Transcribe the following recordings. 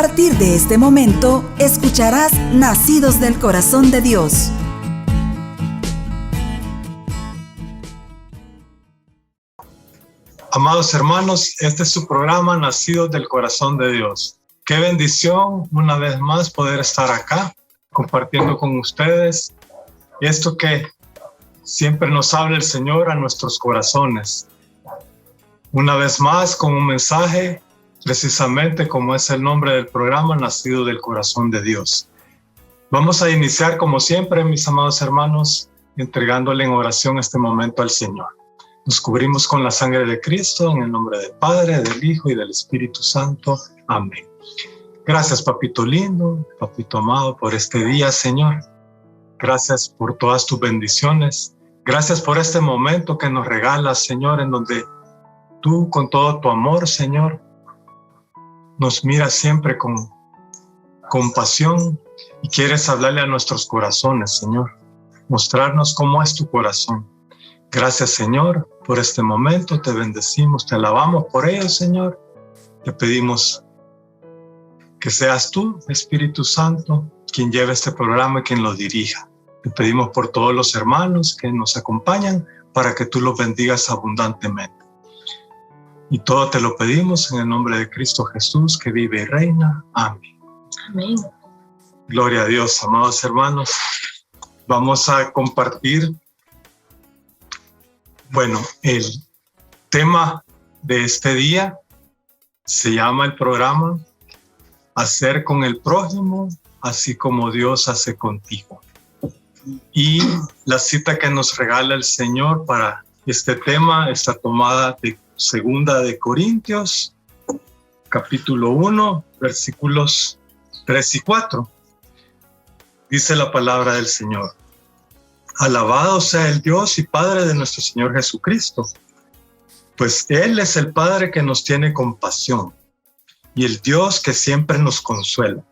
partir de este momento, escucharás Nacidos del Corazón de Dios. Amados hermanos, este es su programa Nacidos del Corazón de Dios. Qué bendición una vez más poder estar acá compartiendo con ustedes esto que siempre nos habla el Señor a nuestros corazones. Una vez más con un mensaje precisamente como es el nombre del programa, Nacido del Corazón de Dios. Vamos a iniciar como siempre, mis amados hermanos, entregándole en oración este momento al Señor. Nos cubrimos con la sangre de Cristo, en el nombre del Padre, del Hijo y del Espíritu Santo. Amén. Gracias, papito lindo, papito amado, por este día, Señor. Gracias por todas tus bendiciones. Gracias por este momento que nos regalas, Señor, en donde tú, con todo tu amor, Señor, nos miras siempre con compasión y quieres hablarle a nuestros corazones, Señor. Mostrarnos cómo es tu corazón. Gracias, Señor, por este momento. Te bendecimos, te alabamos por ello, Señor. Te pedimos que seas tú, Espíritu Santo, quien lleve este programa y quien lo dirija. Te pedimos por todos los hermanos que nos acompañan para que tú los bendigas abundantemente. Y todo te lo pedimos en el nombre de Cristo Jesús, que vive y reina. Amén. Amén. Gloria a Dios, amados hermanos. Vamos a compartir, el tema de este día se llama el programa Hacer con el prójimo, así como Dios hace contigo. Y la cita que nos regala el Señor para este tema está tomada de Segunda de Corintios, capítulo 1, versículos 3 y 4. Dice la palabra del Señor. Alabado sea el Dios y Padre de nuestro Señor Jesucristo, pues Él es el Padre que nos tiene compasión y el Dios que siempre nos consuela.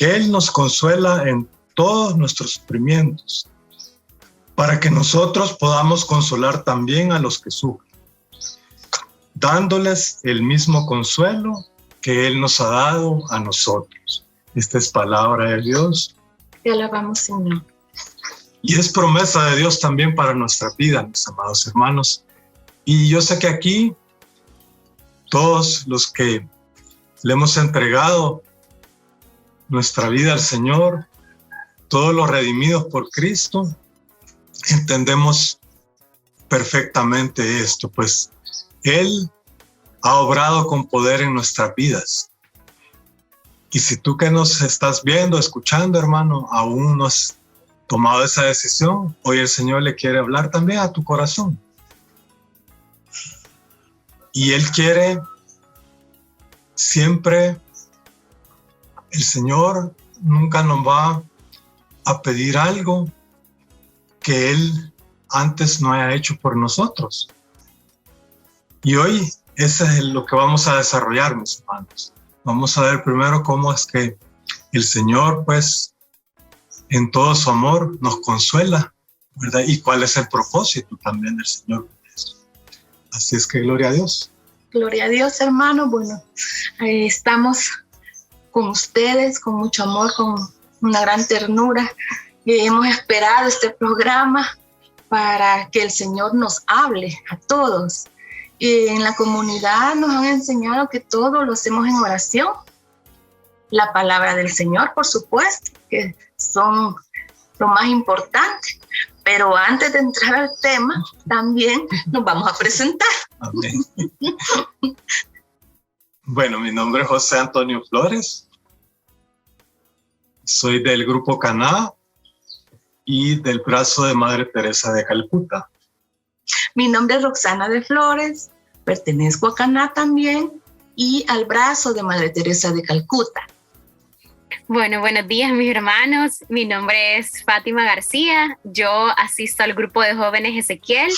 Él nos consuela en todos nuestros sufrimientos, para que nosotros podamos consolar también a los que sufren, dándoles el mismo consuelo que Él nos ha dado a nosotros. Esta es palabra de Dios. Te alabamos, Señor. Y es promesa de Dios también para nuestra vida, mis amados hermanos. Y yo sé que aquí, todos los que le hemos entregado nuestra vida al Señor, todos los redimidos por Cristo, entendemos perfectamente esto, pues Él ha obrado con poder en nuestras vidas. Y si tú que nos estás viendo, escuchando, hermano, aún no has tomado esa decisión, hoy el Señor le quiere hablar también a tu corazón. Y Él quiere siempre, el Señor nunca nos va a pedir algo que Él antes no haya hecho por nosotros. Y hoy eso es lo que vamos a desarrollar, mis hermanos. Vamos a ver primero cómo es que el Señor, pues, en todo su amor nos consuela, ¿verdad? Y cuál es el propósito también del Señor. Así es que gloria a Dios. Gloria a Dios, hermano. Bueno, estamos con ustedes, con mucho amor, con una gran ternura. Hemos esperado este programa para que el Señor nos hable a todos. En la comunidad nos han enseñado que todo lo hacemos en oración. La palabra del Señor, por supuesto, que son lo más importante. Pero antes de entrar al tema, también nos vamos a presentar. Amén. Bueno, mi nombre es José Antonio Flores. Soy del Grupo Caná y del Brazo de Madre Teresa de Calcuta. Mi nombre es Roxana de Flores, pertenezco a Caná también y al Brazo de Madre Teresa de Calcuta. Bueno, buenos días, mis hermanos. Mi nombre es Fátima García. Yo asisto al grupo de jóvenes Ezequiel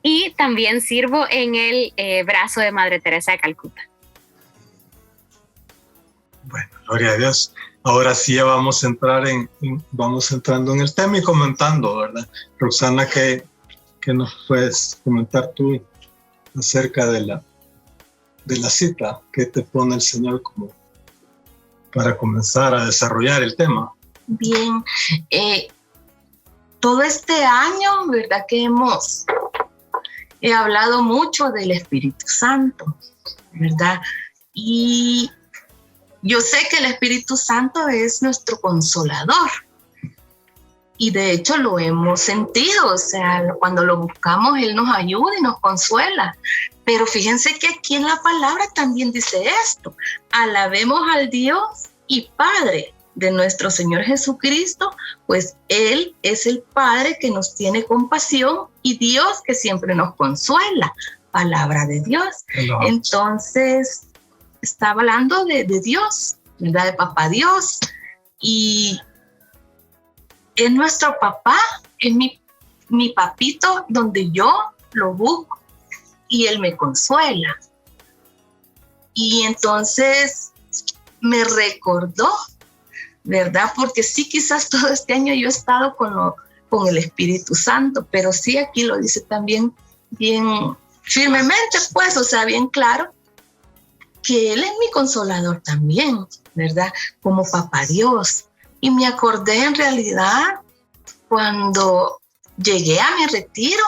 y también sirvo en el Brazo de Madre Teresa de Calcuta. Bueno, gloria a Dios. Ahora sí ya vamos a entrar vamos entrando en el tema y comentando, ¿verdad? Roxana, ¿qué nos puedes comentar tú acerca de la cita que te pone el Señor como para comenzar a desarrollar el tema. Bien, todo este año, ¿verdad? Que he hablado mucho del Espíritu Santo, ¿verdad? Y yo sé que el Espíritu Santo es nuestro consolador. Y de hecho lo hemos sentido, o sea, cuando lo buscamos, Él nos ayuda y nos consuela. Pero fíjense que aquí en la palabra también dice esto: alabemos al Dios y Padre de nuestro Señor Jesucristo, pues Él es el Padre que nos tiene compasión y Dios que siempre nos consuela. Palabra de Dios. Entonces, estaba hablando de Dios, ¿verdad? De Papá Dios. Y es nuestro papá, es mi papito, donde yo lo busco y Él me consuela. Y entonces me recordó, ¿verdad? Porque sí, quizás todo este año yo he estado con el Espíritu Santo, pero sí aquí lo dice también bien firmemente, pues, o sea, bien claro, que Él es mi consolador también, ¿verdad? Como Papá Dios. Y me acordé en realidad cuando llegué a mi retiro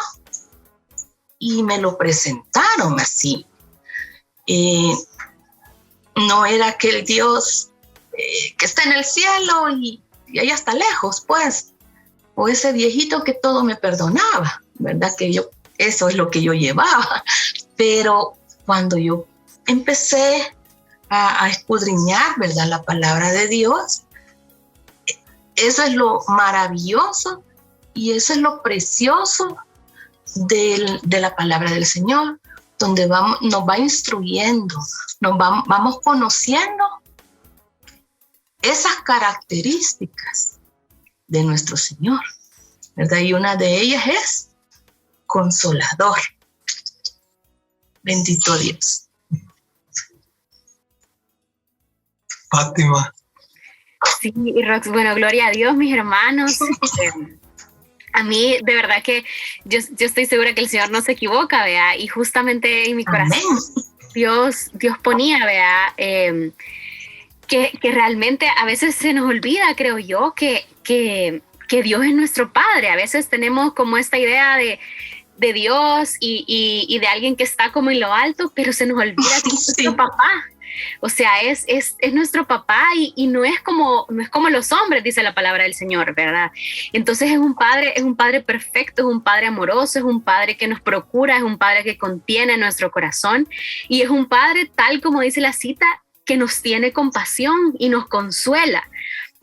y me lo presentaron así. No era aquel Dios que está en el cielo y allá está lejos, pues. O ese viejito que todo me perdonaba, ¿verdad? Eso es lo que yo llevaba. Pero cuando yo empecé a escudriñar, ¿verdad? La palabra de Dios, eso es lo maravilloso y eso es lo precioso de la palabra del Señor, donde nos va instruyendo, vamos conociendo esas características de nuestro Señor, ¿verdad? Y una de ellas es consolador. Bendito Dios. Fátima. Sí, Rox, bueno, gloria a Dios, mis hermanos. A mí, de verdad que yo estoy segura que el Señor no se equivoca, ¿vea? Y justamente en mi corazón, Dios ponía, ¿vea? Que realmente a veces se nos olvida, creo yo, que Dios es nuestro Padre. A veces tenemos como esta idea de Dios y de alguien que está como en lo alto, pero se nos olvida que es nuestro papá. O sea, es nuestro papá y no es como los hombres, dice la palabra del Señor, ¿verdad? Entonces es un padre perfecto, es un padre amoroso, es un padre que nos procura, es un padre que contiene nuestro corazón y es un padre, tal como dice la cita, que nos tiene compasión y nos consuela.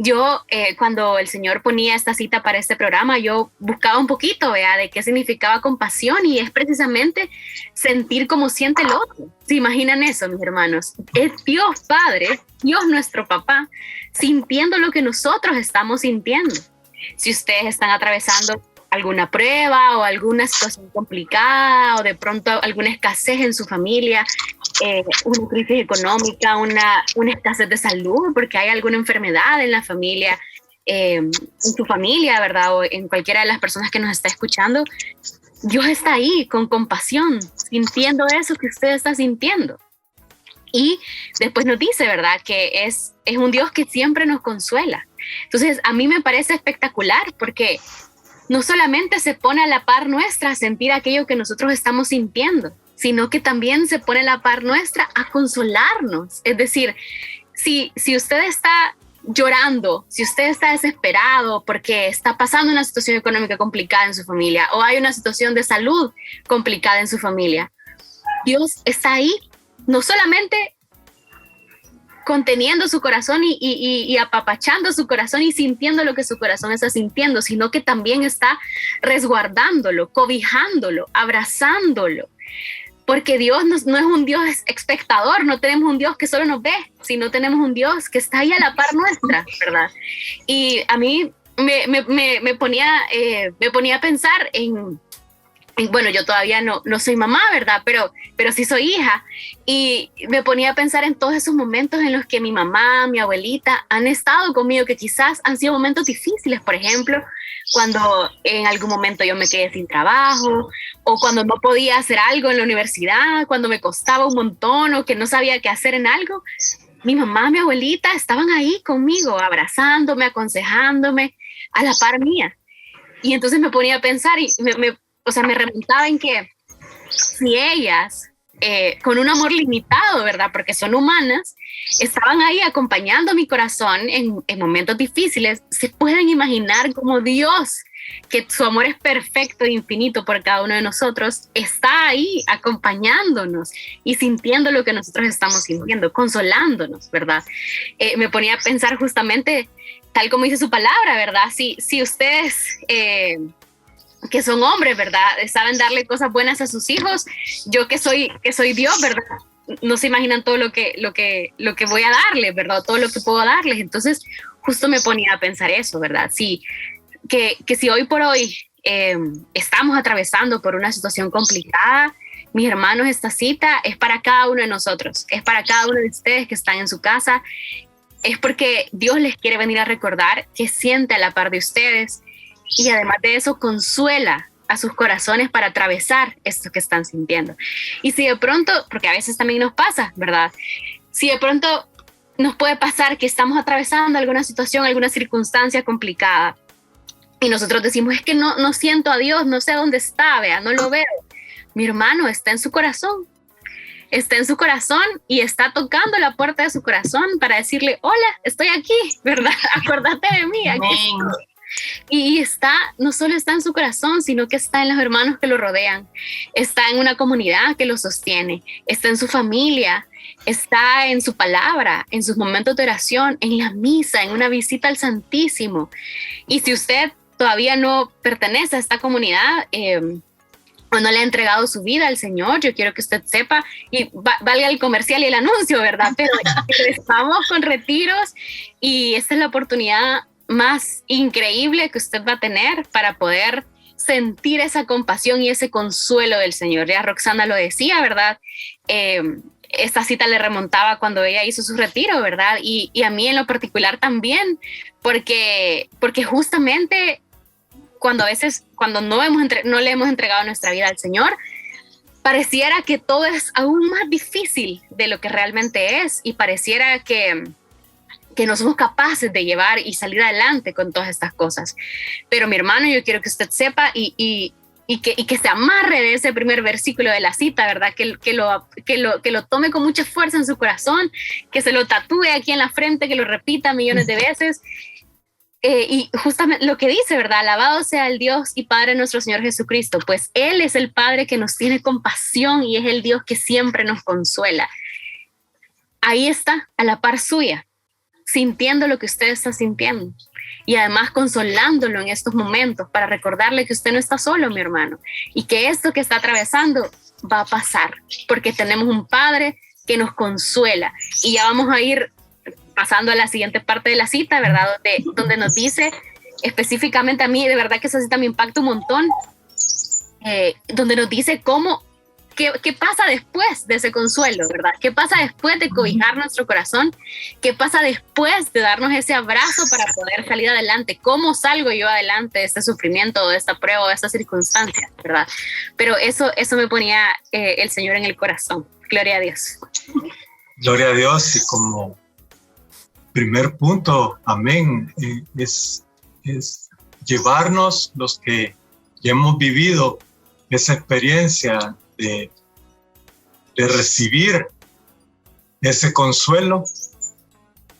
Yo, cuando el Señor ponía esta cita para este programa, yo buscaba un poquito, ¿vea? De qué significaba compasión, y es precisamente sentir como siente el otro. ¿Se imaginan eso, mis hermanos? Es Dios Padre, Dios nuestro papá, sintiendo lo que nosotros estamos sintiendo. Si ustedes están atravesando alguna prueba o alguna situación complicada o de pronto alguna escasez en su familia, una crisis económica, una escasez de salud porque hay alguna enfermedad en la familia, en su familia, ¿verdad? O en cualquiera de las personas que nos está escuchando, Dios está ahí con compasión, sintiendo eso que usted está sintiendo. Y después nos dice, ¿verdad? Que es un Dios que siempre nos consuela. Entonces, a mí me parece espectacular porque no solamente se pone a la par nuestra a sentir aquello que nosotros estamos sintiendo, sino que también se pone a la par nuestra a consolarnos. Es decir, si usted está llorando, si usted está desesperado porque está pasando una situación económica complicada en su familia o hay una situación de salud complicada en su familia, Dios está ahí, no solamente conteniendo su corazón y apapachando su corazón y sintiendo lo que su corazón está sintiendo, sino que también está resguardándolo, cobijándolo, abrazándolo. Porque Dios no es un Dios espectador, no tenemos un Dios que solo nos ve, sino tenemos un Dios que está ahí a la par nuestra, ¿verdad? Y a mí me ponía a pensar en bueno, yo todavía no soy mamá, ¿verdad? Pero sí soy hija. Y me ponía a pensar en todos esos momentos en los que mi mamá, mi abuelita han estado conmigo, que quizás han sido momentos difíciles. Por ejemplo, cuando en algún momento yo me quedé sin trabajo, o cuando no podía hacer algo en la universidad, cuando me costaba un montón o que no sabía qué hacer en algo. mi mamá, mi abuelita estaban ahí conmigo, abrazándome, aconsejándome, a la par mía. Y entonces me ponía a pensar y me remontaba en que si ellas, con un amor limitado, ¿verdad? Porque son humanas, estaban ahí acompañando mi corazón en momentos difíciles, se pueden imaginar cómo Dios, que su amor es perfecto e infinito por cada uno de nosotros, está ahí acompañándonos y sintiendo lo que nosotros estamos sintiendo, consolándonos, ¿verdad? Me ponía a pensar justamente, tal como dice su palabra, ¿verdad? Si ustedes... que son hombres, ¿verdad? Saben darle cosas buenas a sus hijos. Yo que soy Dios, ¿verdad? No se imaginan todo lo que voy a darles, ¿verdad? Todo lo que puedo darles. Entonces, justo me ponía a pensar eso, ¿verdad? Que si hoy por hoy estamos atravesando por una situación complicada, mis hermanos, esta cita es para cada uno de nosotros, es para cada uno de ustedes que están en su casa, es porque Dios les quiere venir a recordar que siente a la par de ustedes. Y además de eso, consuela a sus corazones para atravesar esto que están sintiendo. Y si de pronto, porque a veces también nos pasa, ¿verdad? Si de pronto nos puede pasar que estamos atravesando alguna situación, alguna circunstancia complicada, y nosotros decimos, es que no siento a Dios, no sé dónde está, vea, no lo veo. Mi hermano, está en su corazón. Está en su corazón y está tocando la puerta de su corazón para decirle, hola, estoy aquí, ¿verdad? Acordate de mí, aquí estoy. Y no solo está en su corazón, sino que está en los hermanos que lo rodean, está en una comunidad que lo sostiene, está en su familia, está en su palabra, en sus momentos de oración, en la misa, en una visita al Santísimo. Y si usted todavía no pertenece a esta comunidad, o no le ha entregado su vida al Señor, yo quiero que usted sepa, y valga el comercial y el anuncio, ¿verdad? Pero estamos con retiros y esta es la oportunidad más increíble que usted va a tener para poder sentir esa compasión y ese consuelo del Señor. Ya Roxana lo decía, ¿verdad? Esta cita le remontaba cuando ella hizo su retiro, ¿verdad? Y a mí en lo particular también, porque justamente cuando no le hemos entregado nuestra vida al Señor, pareciera que todo es aún más difícil de lo que realmente es y pareciera que no somos capaces de llevar y salir adelante con todas estas cosas. Pero mi hermano, yo quiero que usted sepa y que se amarre de ese primer versículo de la cita, ¿verdad? Que lo tome con mucha fuerza en su corazón, que se lo tatúe aquí en la frente, que lo repita millones de veces. Y justamente lo que dice, ¿verdad? Alabado sea el Dios y Padre nuestro Señor Jesucristo, pues Él es el Padre que nos tiene compasión y es el Dios que siempre nos consuela. Ahí está, a la par suya, sintiendo lo que usted está sintiendo y además consolándolo en estos momentos para recordarle que usted no está solo, mi hermano, y que esto que está atravesando va a pasar porque tenemos un Padre que nos consuela. Y ya vamos a ir pasando a la siguiente parte de la cita, ¿verdad? Donde nos dice específicamente, a mí de verdad que esa cita me impacta un montón, donde nos dice ¿qué pasa después de ese consuelo, verdad? ¿Qué pasa después de cobijar nuestro corazón? ¿Qué pasa después de darnos ese abrazo para poder salir adelante? ¿Cómo salgo yo adelante de este sufrimiento, de esta prueba, de esta circunstancia, verdad? Pero eso me ponía el Señor en el corazón. Gloria a Dios. Gloria a Dios. Y como primer punto, amén, es llevarnos los que ya hemos vivido esa experiencia de recibir ese consuelo,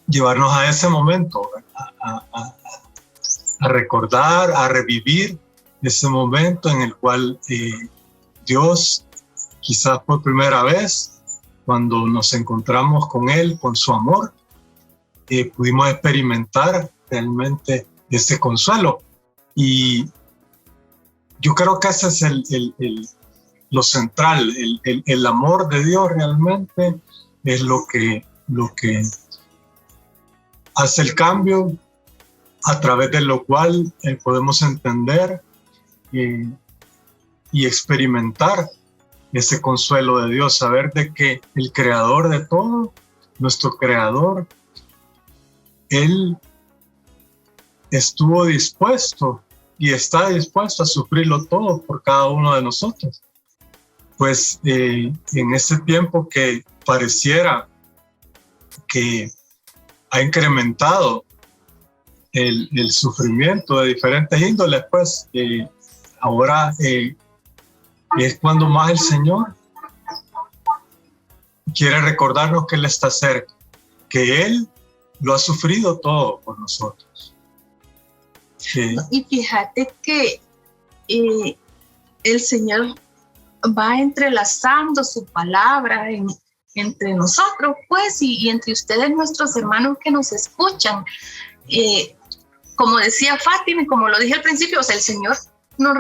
llevarnos a ese momento, a recordar, a revivir ese momento en el cual Dios, quizás por primera vez, cuando nos encontramos con Él, con su amor, pudimos experimentar realmente ese consuelo. Y yo creo que ese es lo central, el amor de Dios realmente es lo que hace el cambio, a través de lo cual podemos entender y experimentar ese consuelo de Dios, saber de que el creador de todo, nuestro creador, Él estuvo dispuesto y está dispuesto a sufrirlo todo por cada uno de nosotros. Pues en ese tiempo que pareciera que ha incrementado el sufrimiento de diferentes índoles, pues ahora es cuando más el Señor quiere recordarnos que Él está cerca, que Él lo ha sufrido todo por nosotros. Y fíjate que el Señor va entrelazando su palabra entre nosotros, pues, y entre ustedes, nuestros hermanos que nos escuchan. Como decía Fátima, y como lo dije al principio, o sea, el Señor nos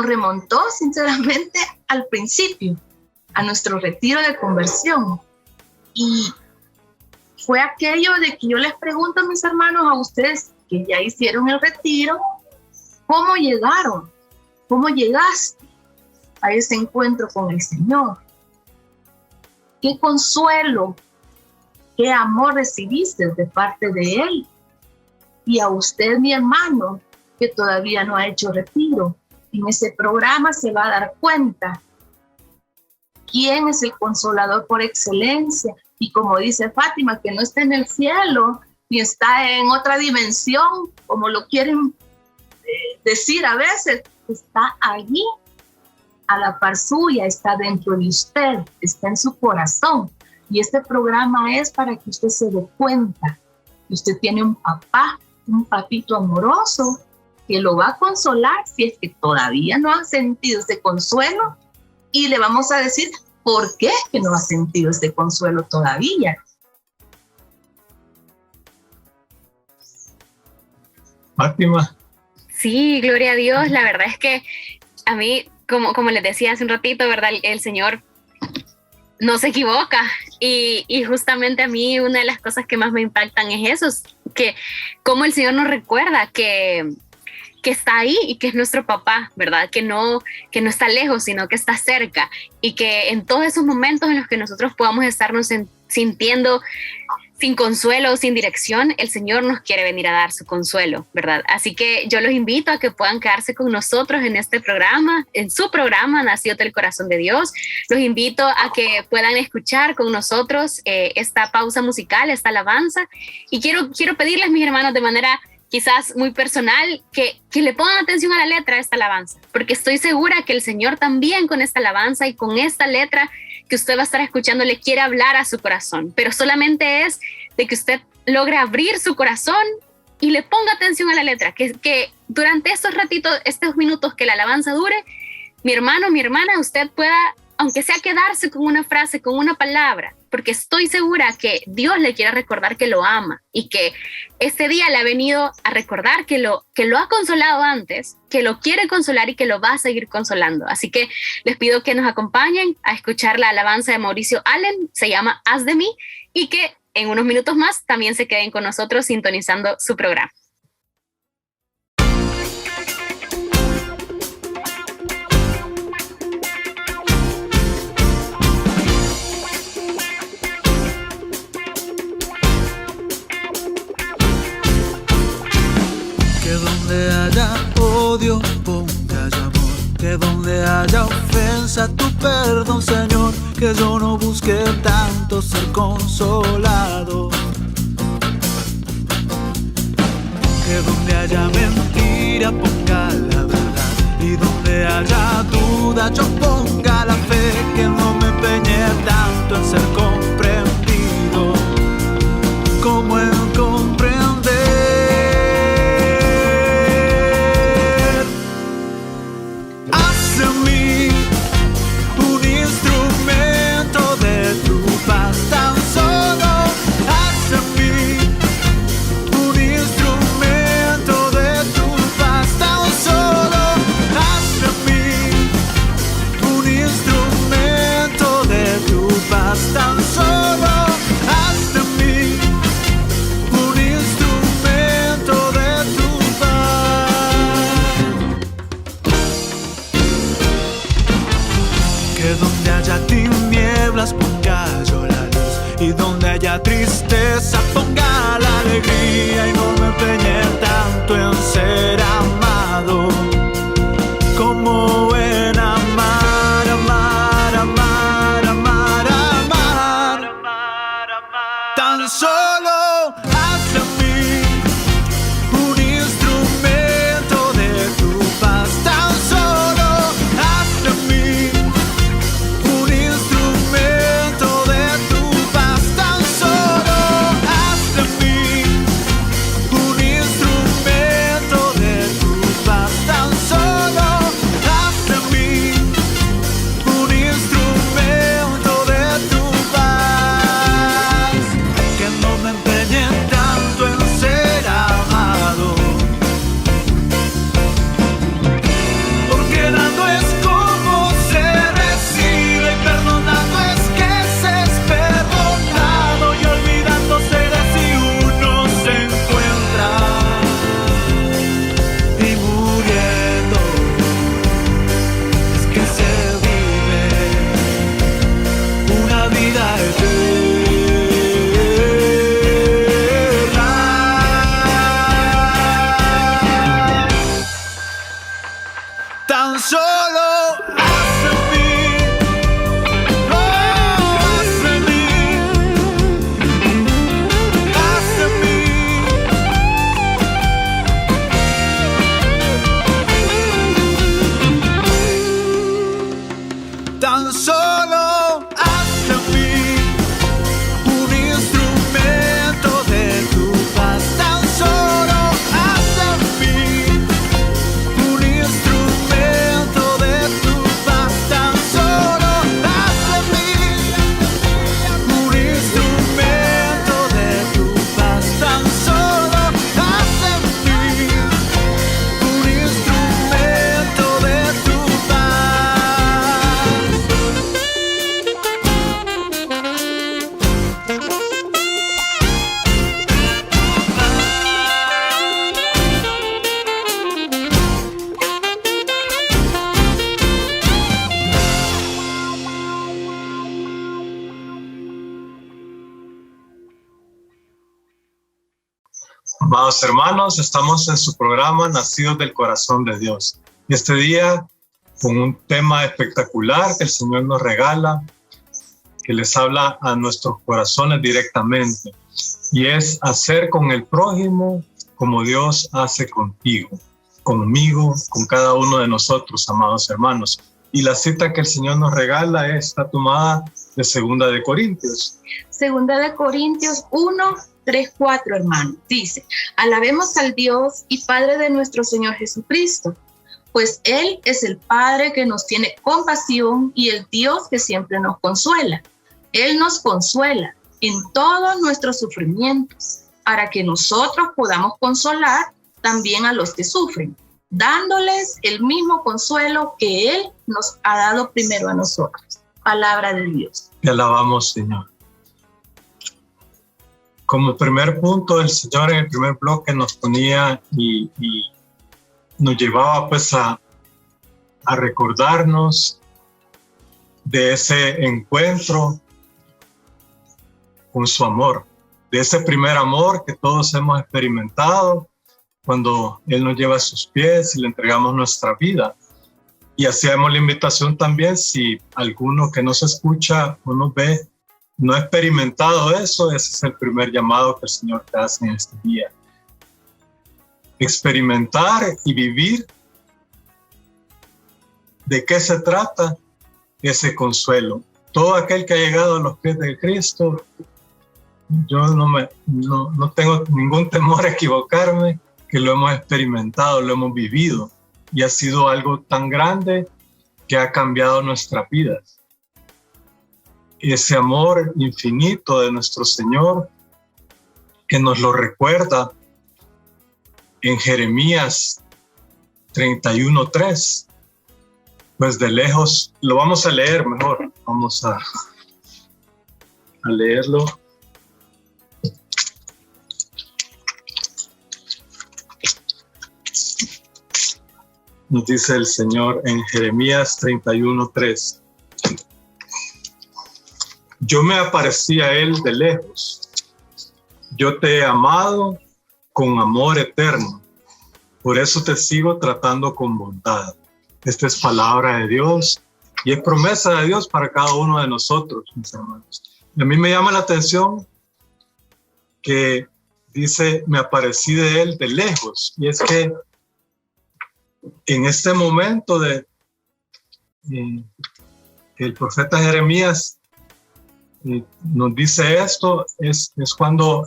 remontó sinceramente al principio, a nuestro retiro de conversión. Y fue aquello de que yo les pregunto a mis hermanos, a ustedes que ya hicieron el retiro, ¿cómo llegaron? ¿Cómo llegaste a ese encuentro con el Señor? ¿Qué consuelo, qué amor recibiste de parte de Él? Y a usted, mi hermano, que todavía no ha hecho retiro, en ese programa se va a dar cuenta quién es el consolador por excelencia. Y como dice Fátima, que no está en el cielo, ni está en otra dimensión, como lo quieren decir a veces, está allí, a la par suya, está dentro de usted, está en su corazón. Y este programa es para que usted se dé cuenta que usted tiene un papá, un papito amoroso, que lo va a consolar si es que todavía no ha sentido ese consuelo, y le vamos a decir por qué es que no ha sentido ese consuelo todavía. Fátima. Sí, gloria a Dios. La verdad es que a mí, como les decía hace un ratito, ¿verdad? El Señor no se equivoca, y justamente a mí una de las cosas que más me impactan es eso, que cómo el Señor nos recuerda que está ahí y que es nuestro papá, ¿verdad? Que no está lejos, sino que está cerca, y que en todos esos momentos en los que nosotros podamos estarnos sintiendo sin consuelo, sin dirección, el Señor nos quiere venir a dar su consuelo, ¿verdad? Así que yo los invito a que puedan quedarse con nosotros en este programa, en su programa Nacidos del Corazón de Dios. Los invito a que puedan escuchar con nosotros esta pausa musical, esta alabanza, y quiero pedirles, mis hermanos, de manera quizás muy personal, que le pongan atención a la letra de esta alabanza, porque estoy segura que el Señor también con esta alabanza y con esta letra que usted va a estar escuchando le quiere hablar a su corazón, pero solamente es de que usted logre abrir su corazón y le ponga atención a la letra, que durante estos ratitos, estos minutos que la alabanza dure, mi hermano, mi hermana, usted pueda, aunque sea, quedarse con una frase, con una palabra, porque estoy segura que Dios le quiere recordar que lo ama, y que este día le ha venido a recordar que lo ha consolado antes, que lo quiere consolar y que lo va a seguir consolando. Así que les pido que nos acompañen a escuchar la alabanza de Mauricio Allen, se llama Haz de mí, y que en unos minutos más también se queden con nosotros sintonizando su programa. Donde haya odio, ponga amor. Que donde haya ofensa, tu perdón, Señor. Que yo no busque tanto ser consolado. Que donde haya mentira, ponga la verdad. Y donde haya duda, yo ponga la fe. Que no me empeñe tanto en ser comprendido como en comprender. Ponga yo la luz, y donde haya tristeza ponga la alegría, y no me empeñe tanto en ser amado como en amar, amar, amar, amar, amar, amar, amar. Tan solo haz de mí un instrumento de tu paz. Tan solo haz de mí un instrumento de tu paz. Tan solo haz de mí un instrumento de tu paz. Tan solo haz de mí un instrumento de tu paz. Que no me empeñe tanto en ser amado, porque dando es como se recibe, y perdonando es que se es perdonado, y olvidándose de si uno se encuentra, y muriendo es que se vive una vida eterna. Tan solo haz de mí, oh, haz de mí, haz de mí. Tan solo haz de mí un instrumento de tu paz. Tan solo haz de mí un instrumento de tu paz. Tan solo haz de mí un instrumento de tu paz. Tan solo haz de mí un instrumento de tu paz. Amados hermanos, estamos en su programa Nacidos del Corazón de Dios. Y este día, con un tema espectacular que el Señor nos regala, que les habla a nuestros corazones directamente, y es hacer con el prójimo como Dios hace contigo, conmigo, con cada uno de nosotros, amados hermanos. Y la cita que el Señor nos regala está tomada de 2 de Corintios. 2 de Corintios 1, 3, 4, hermano. Dice: alabemos al Dios y Padre de nuestro Señor Jesucristo, pues Él es el Padre que nos tiene compasión y el Dios que siempre nos consuela. Él nos consuela en todos nuestros sufrimientos, para que nosotros podamos consolar también a los que sufren, dándoles el mismo consuelo que Él nos ha dado primero a nosotros. Palabra de Dios. Te alabamos, Señor. Como primer punto, el Señor en el primer bloque nos ponía y nos llevaba pues a recordarnos de ese encuentro con su amor, de ese primer amor que todos hemos experimentado cuando Él nos lleva a sus pies y le entregamos nuestra vida. Y hacíamos la invitación también, si alguno que nos escucha o nos ve no ha experimentado eso, ese es el primer llamado que el Señor te hace en este día. Experimentar y vivir. ¿De qué se trata ese consuelo? Todo aquel que ha llegado a los pies de Cristo, yo no tengo ningún temor a equivocarme, que lo hemos experimentado, lo hemos vivido, y ha sido algo tan grande que ha cambiado nuestras vidas. Ese amor infinito de nuestro Señor, que nos lo recuerda en Jeremías 31:3. Pues de lejos, lo vamos a leer mejor, vamos a leerlo. Nos dice el Señor en Jeremías 31:3. Yo me aparecí a él de lejos. Yo te he amado con amor eterno. Por eso te sigo tratando con bondad. Esta es palabra de Dios y es promesa de Dios para cada uno de nosotros, mis hermanos. Y a mí me llama la atención que dice, me aparecí de él de lejos. Y es que en este momento el profeta Jeremías nos dice esto, es cuando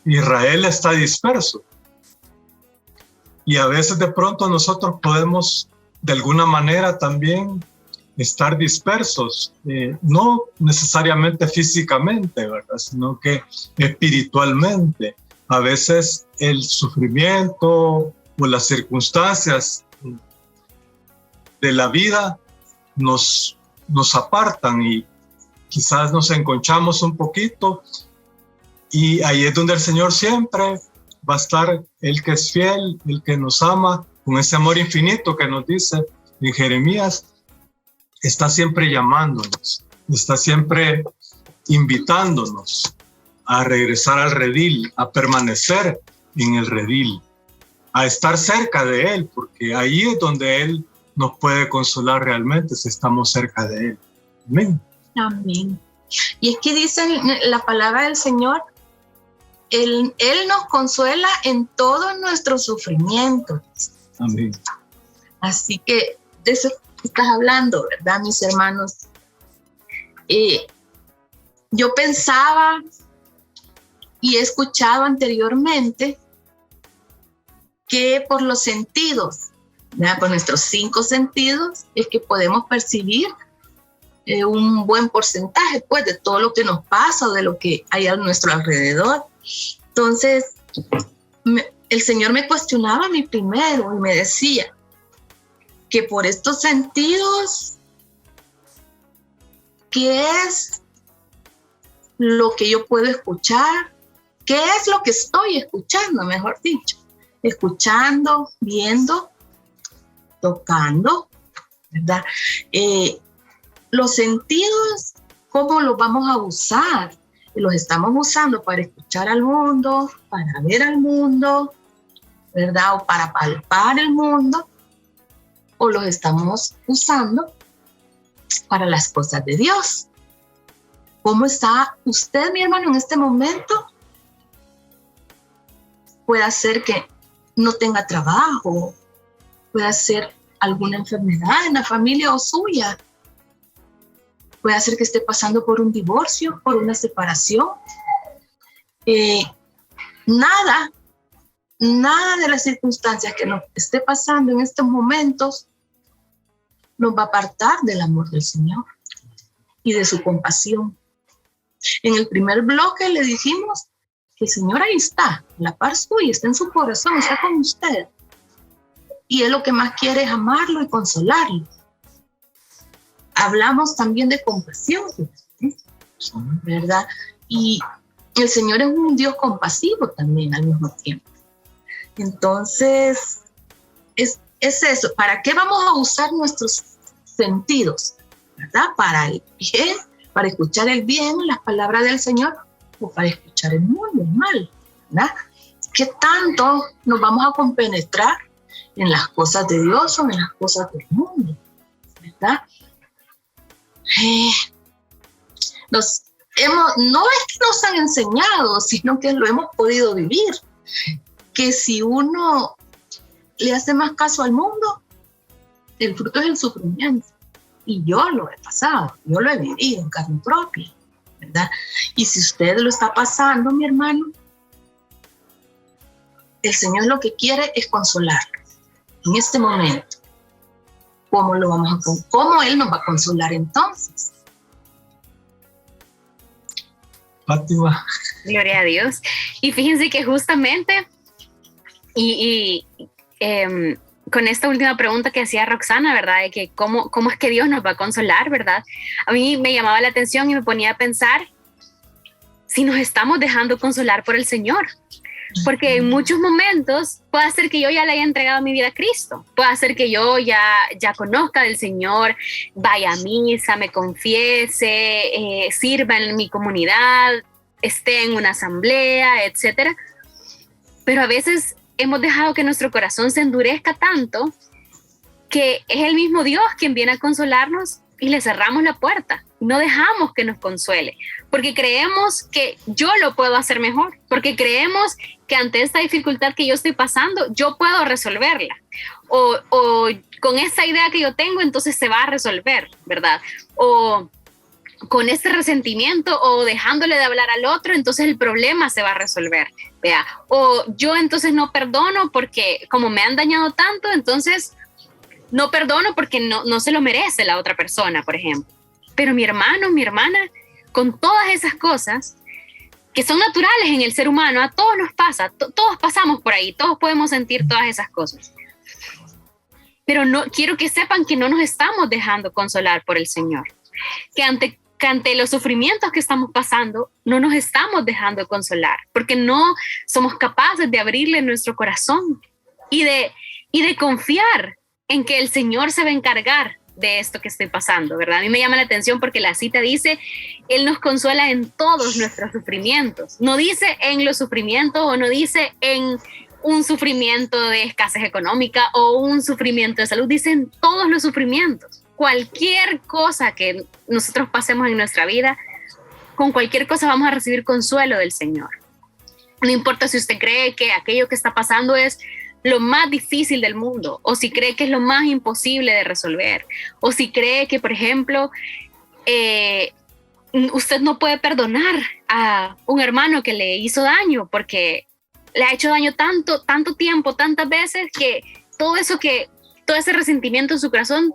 Israel está disperso. Y a veces de pronto nosotros podemos de alguna manera también estar dispersos, no necesariamente físicamente, ¿verdad? Sino que espiritualmente. A veces el sufrimiento o las circunstancias de la vida nos apartan y quizás nos enconchamos un poquito, y ahí es donde el Señor siempre va a estar, el que es fiel, el que nos ama, con ese amor infinito que nos dice en Jeremías, está siempre llamándonos, está siempre invitándonos a regresar al redil, a permanecer en el redil, a estar cerca de Él, porque ahí es donde Él nos puede consolar realmente si estamos cerca de Él. Amén. Amén. Y es que dice la palabra del Señor, Él nos consuela en todos nuestros sufrimientos. Amén. Así que de eso estás hablando, ¿verdad, mis hermanos? Yo pensaba y he escuchado anteriormente que por los sentidos, ¿verdad? Por nuestros 5 sentidos, es que podemos percibir un buen porcentaje, pues, de todo lo que nos pasa o de lo que hay a nuestro alrededor. Entonces, el Señor me cuestionaba a mí primero y me decía que por estos sentidos, ¿qué es lo que yo puedo escuchar? ¿Qué es lo que estoy escuchando, mejor dicho? Escuchando, viendo, tocando, ¿verdad? Los sentidos, ¿cómo los vamos a usar? Los estamos usando para escuchar al mundo, para ver al mundo, ¿verdad? O para palpar el mundo, o los estamos usando para las cosas de Dios. ¿Cómo está usted, mi hermano, en este momento? Puede ser que no tenga trabajo, puede ser alguna enfermedad en la familia o suya, puede ser que esté pasando por un divorcio, por una separación. Nada de las circunstancias que nos esté pasando en estos momentos nos va a apartar del amor del Señor y de su compasión. En el primer bloque le dijimos que el Señor ahí está, a la par suya, está en su corazón, está con usted. Y Él lo que más quiere es amarlo y consolarlo. Hablamos también de compasión, ¿verdad? Y el Señor es un Dios compasivo también al mismo tiempo. Entonces, es eso. ¿Para qué vamos a usar nuestros sentidos? ¿Verdad? Para el bien, para escuchar el bien, las palabras del Señor, o para escuchar el mundo, el mal, ¿verdad? ¿Qué tanto nos vamos a compenetrar en las cosas de Dios o en las cosas del mundo? ¿Verdad? No es que nos han enseñado, sino que lo hemos podido vivir, que si uno le hace más caso al mundo, el fruto es el sufrimiento. Y yo lo he pasado, yo lo he vivido en carne propia, ¿verdad? Y si usted lo está pasando, mi hermano, el Señor lo que quiere es consolarlo en este momento. ¿Cómo Él nos va a consolar entonces? Fátima. Gloria a Dios. Y fíjense que justamente, con esta última pregunta que hacía Roxana, ¿verdad? De que cómo es que Dios nos va a consolar, ¿verdad? A mí me llamaba la atención y me ponía a pensar si nos estamos dejando consolar por el Señor. Porque en muchos momentos puede ser que yo ya le haya entregado mi vida a Cristo, puede ser que yo ya conozca del Señor, vaya a misa, me confiese, sirva en mi comunidad, esté en una asamblea, etcétera. Pero a veces hemos dejado que nuestro corazón se endurezca tanto que es el mismo Dios quien viene a consolarnos y le cerramos la puerta. No dejamos que nos consuele, porque creemos que yo lo puedo hacer mejor, porque creemos que ante esta dificultad que yo estoy pasando, yo puedo resolverla. O con esta idea que yo tengo, entonces se va a resolver, ¿verdad? O con este resentimiento o dejándole de hablar al otro, entonces el problema se va a resolver, ¿vea? O yo entonces no perdono porque como me han dañado tanto, entonces no perdono porque no se lo merece la otra persona, por ejemplo. Pero mi hermano, mi hermana, con todas esas cosas que son naturales en el ser humano, a todos nos pasa, todos pasamos por ahí, todos podemos sentir todas esas cosas. Pero no, quiero que sepan que no nos estamos dejando consolar por el Señor, que ante los sufrimientos que estamos pasando, no nos estamos dejando consolar, porque no somos capaces de abrirle nuestro corazón y de confiar en que el Señor se va a encargar de esto que estoy pasando, ¿verdad? A mí me llama la atención porque la cita dice, Él nos consuela en todos nuestros sufrimientos. No dice en los sufrimientos o no dice en un sufrimiento de escasez económica o un sufrimiento de salud, dice en todos los sufrimientos. Cualquier cosa que nosotros pasemos en nuestra vida, con cualquier cosa vamos a recibir consuelo del Señor. No importa si usted cree que aquello que está pasando es lo más difícil del mundo, o si cree que es lo más imposible de resolver, o si cree que, por ejemplo, usted no puede perdonar a un hermano que le hizo daño porque le ha hecho daño tanto tiempo, tantas veces, que todo ese resentimiento en su corazón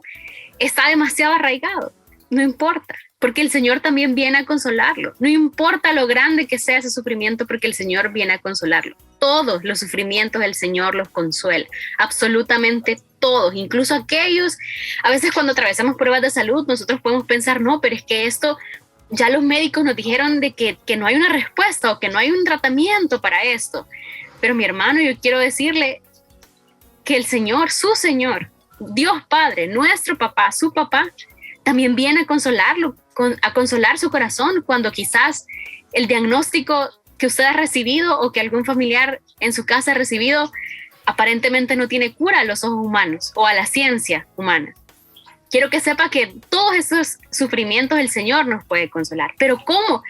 está demasiado arraigado. No importa, porque el Señor también viene a consolarlo. No importa lo grande que sea ese sufrimiento, porque el Señor viene a consolarlo. Todos los sufrimientos del Señor los consuela, absolutamente todos, incluso aquellos, a veces cuando atravesamos pruebas de salud, nosotros podemos pensar, no, pero es que esto, ya los médicos nos dijeron de que no hay una respuesta o que no hay un tratamiento para esto. Pero mi hermano, yo quiero decirle que el Señor, su Señor, Dios Padre, nuestro papá, su papá, también viene a consolarlo, a consolar su corazón cuando quizás el diagnóstico que usted ha recibido o que algún familiar en su casa ha recibido aparentemente no tiene cura a los ojos humanos o a la ciencia humana. Quiero que sepa que todos esos sufrimientos el Señor nos puede consolar. ¿Pero cómo?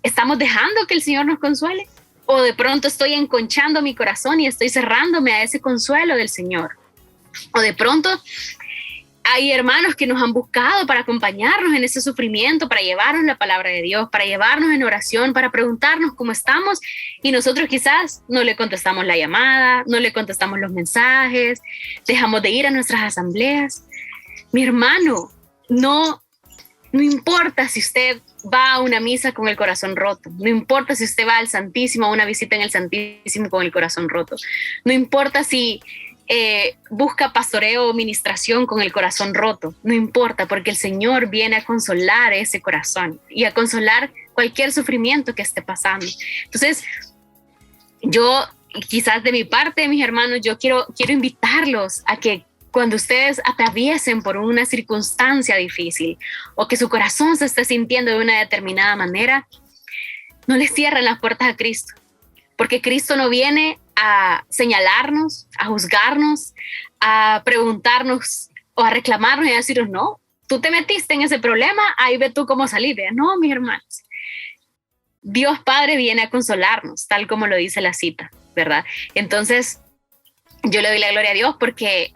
¿Estamos dejando que el Señor nos consuele? ¿O de pronto estoy enconchando mi corazón y estoy cerrándome a ese consuelo del Señor? ¿O de pronto hay hermanos que nos han buscado para acompañarnos en ese sufrimiento, para llevarnos la palabra de Dios, para llevarnos en oración, para preguntarnos cómo estamos, y nosotros quizás no le contestamos la llamada, no le contestamos los mensajes, dejamos de ir a nuestras asambleas? Mi hermano, no importa si usted va a una misa con el corazón roto, no importa si usted va al Santísimo, a una visita en el Santísimo con el corazón roto, no importa si busca pastoreo o ministración con el corazón roto, no importa, porque el Señor viene a consolar ese corazón y a consolar cualquier sufrimiento que esté pasando. Entonces, yo quizás de mi parte, mis hermanos, yo quiero invitarlos a que cuando ustedes atraviesen por una circunstancia difícil o que su corazón se esté sintiendo de una determinada manera, no les cierren las puertas a Cristo, porque Cristo no viene a señalarnos, a juzgarnos, a preguntarnos o a reclamarnos y a decirnos, no, tú te metiste en ese problema, ahí ve tú cómo salir. No, mis hermanos. Dios Padre viene a consolarnos, tal como lo dice la cita, ¿verdad? Entonces, yo le doy la gloria a Dios porque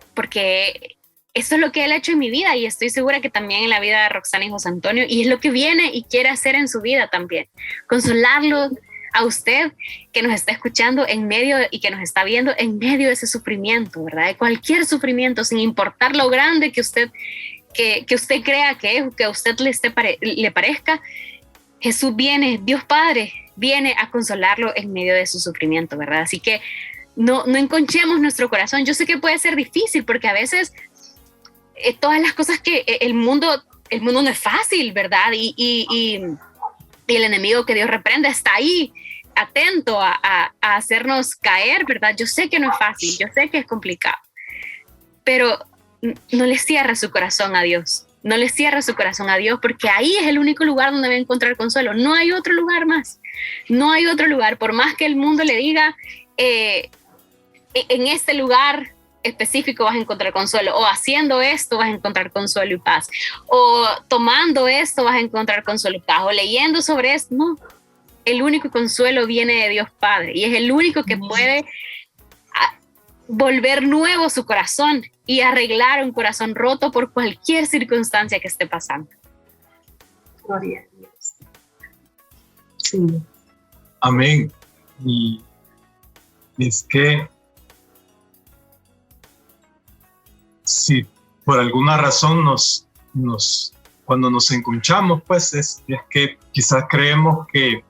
eso es lo que Él ha hecho en mi vida y estoy segura que también en la vida de Roxana y José Antonio, y es lo que viene y quiere hacer en su vida también. Consolarlo a usted que nos está escuchando en medio y que nos está viendo en medio de ese sufrimiento, ¿verdad? De cualquier sufrimiento, sin importar lo grande que usted crea que es, que a usted le parezca, Jesús viene, Dios Padre viene a consolarlo en medio de su sufrimiento, ¿verdad? Así que no enconchemos nuestro corazón. Yo sé que puede ser difícil porque a veces todas las cosas que el mundo no es fácil, ¿verdad? Y el enemigo que Dios reprende está ahí, atento a hacernos caer, ¿verdad? Yo sé que no es fácil, yo sé que es complicado, pero no le cierre su corazón a Dios, no le cierre su corazón a Dios, porque ahí es el único lugar donde va a encontrar consuelo. No hay otro lugar más, no hay otro lugar, por más que el mundo le diga, en este lugar específico vas a encontrar consuelo, o haciendo esto vas a encontrar consuelo y paz, o tomando esto vas a encontrar consuelo y paz, o leyendo sobre esto. No, el único consuelo viene de Dios Padre, y es el único que puede volver nuevo su corazón y arreglar un corazón roto por cualquier circunstancia que esté pasando. Gloria a Dios. Sí. Amén. Y es que si por alguna razón cuando nos enconchamos, pues es que quizás creemos que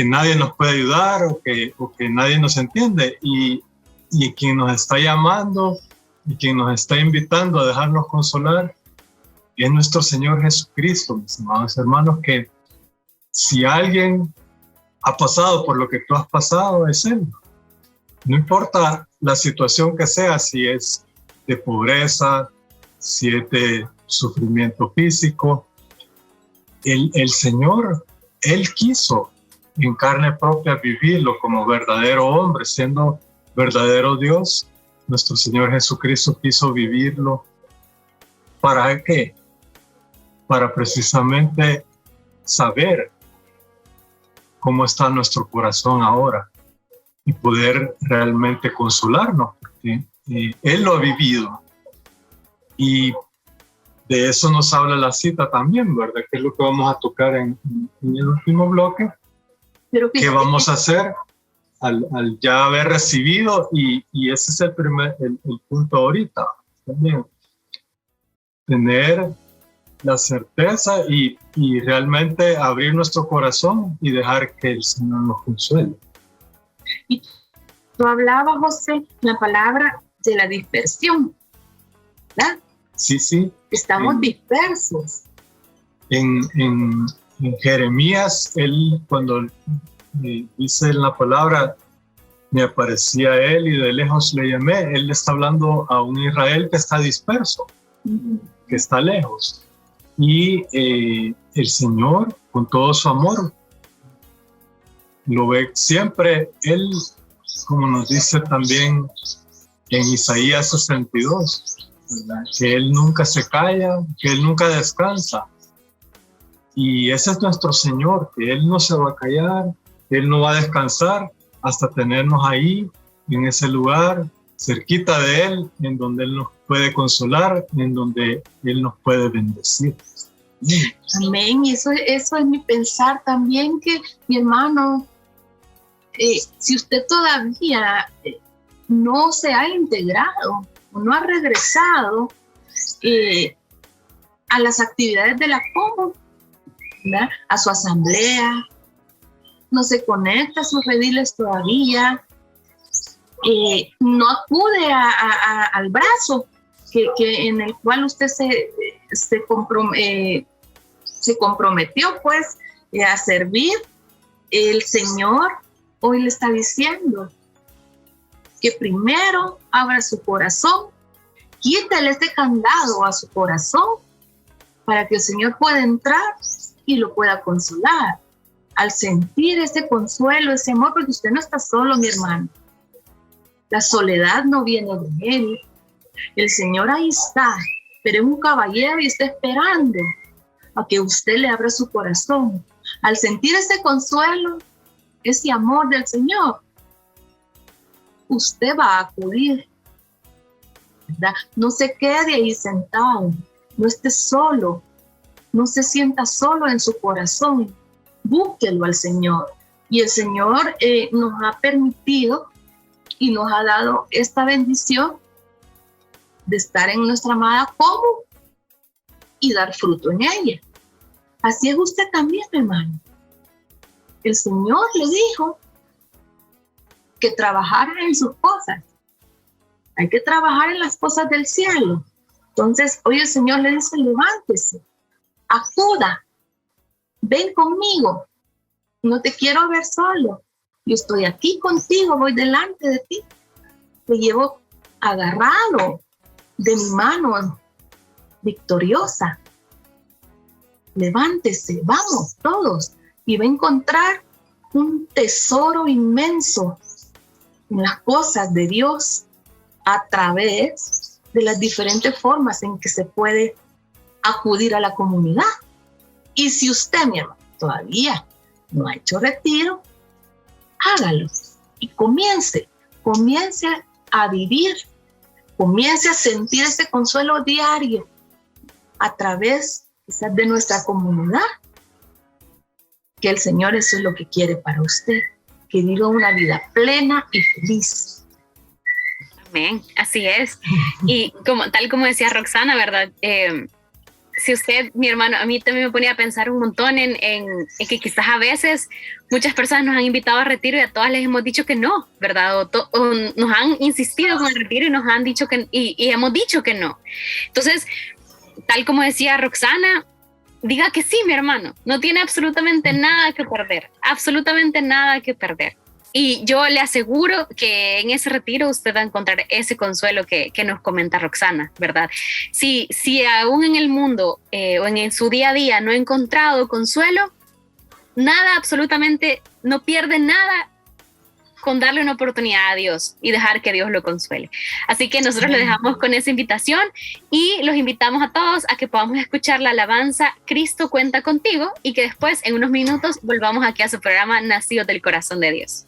nadie nos puede ayudar o que nadie nos entiende, y quien nos está llamando y quien nos está invitando a dejarnos consolar es nuestro Señor Jesucristo, mis amados hermanos, que si alguien ha pasado por lo que tú has pasado, es Él. No importa la situación que sea, si es de pobreza, si es de sufrimiento físico, el Señor, Él quiso en carne propia vivirlo como verdadero hombre, siendo verdadero Dios. Nuestro Señor Jesucristo quiso vivirlo. ¿Para qué? Para precisamente saber cómo está nuestro corazón ahora y poder realmente consolarnos, porque Él lo ha vivido. Y de eso nos habla la cita también, ¿verdad? Que es lo que vamos a tocar en el último bloque. ¿Qué vamos a hacer al ya haber recibido? Y ese es el punto ahorita también. Tener la certeza y realmente abrir nuestro corazón y dejar que el Señor nos consuele. Y tú hablabas, José, la palabra de la dispersión, ¿verdad? Sí. Estamos dispersos. En Jeremías, él cuando dice en la palabra, me aparecía él y de lejos le llamé, él está hablando a un Israel que está disperso, que está lejos. Y el Señor, con todo su amor, lo ve siempre. Él, como nos dice también en Isaías 62, ¿verdad? Que Él nunca se calla, que Él nunca descansa. Y ese es nuestro Señor, que Él no se va a callar, Él no va a descansar hasta tenernos ahí, en ese lugar, cerquita de Él, en donde Él nos puede consolar, en donde Él nos puede bendecir. Amén. Y eso es mi pensar también, que mi hermano, si usted todavía no se ha integrado o no ha regresado a las actividades de la Comu, ¿verdad? A su asamblea, no se conecta a sus rediles todavía, no acude al brazo que en el cual usted se comprometió pues a servir, el Señor hoy le está diciendo que primero abra su corazón, quítale este candado a su corazón para que el Señor pueda entrar y lo pueda consolar. Al sentir ese consuelo, ese amor, porque usted no está solo, mi hermano. La soledad no viene de Él. El Señor ahí está, pero es un caballero y está esperando a que usted le abra su corazón. Al sentir ese consuelo, ese amor del Señor, usted va a acudir, ¿verdad? No se quede ahí sentado, no esté solo, no se sienta solo en su corazón. Búsquelo al Señor. Y el Señor nos ha permitido y nos ha dado esta bendición de estar en nuestra amada Comu y dar fruto en ella. Así es usted también, hermano. El Señor le dijo que trabajara en sus cosas. Hay que trabajar en las cosas del cielo. Entonces, hoy el Señor le dice, levántese, acuda, ven conmigo, no te quiero ver solo, yo estoy aquí contigo, voy delante de ti, te llevo agarrado de mi mano victoriosa. Levántese, vamos todos, y va a encontrar un tesoro inmenso en las cosas de Dios, a través de las diferentes formas en que se puede acudir a la comunidad. Y si usted, mi hermano, todavía no ha hecho retiro, hágalo y comience a vivir, comience a sentir ese consuelo diario a través quizás de nuestra comunidad, que el Señor eso es lo que quiere para usted, que viva una vida plena y feliz. Amén, así es. Y tal como decía Roxana, ¿verdad? Si usted, mi hermano, a mí también me ponía a pensar un montón en que quizás a veces muchas personas nos han invitado a retiro y a todas les hemos dicho que no, ¿verdad? O nos han insistido con el retiro y nos han dicho que, y hemos dicho que no. Entonces, tal como decía Roxana, diga que sí, mi hermano, no tiene absolutamente nada que perder, absolutamente nada que perder. Y yo le aseguro que en ese retiro usted va a encontrar ese consuelo que nos comenta Roxana, ¿verdad? Si aún en el mundo o en su día a día no ha encontrado consuelo, nada, absolutamente, no pierde nada con darle una oportunidad a Dios y dejar que Dios lo consuele. Así que nosotros le dejamos con esa invitación y los invitamos a todos a que podamos escuchar la alabanza Cristo cuenta contigo y que después en unos minutos volvamos aquí a su programa Nacidos del Corazón de Dios.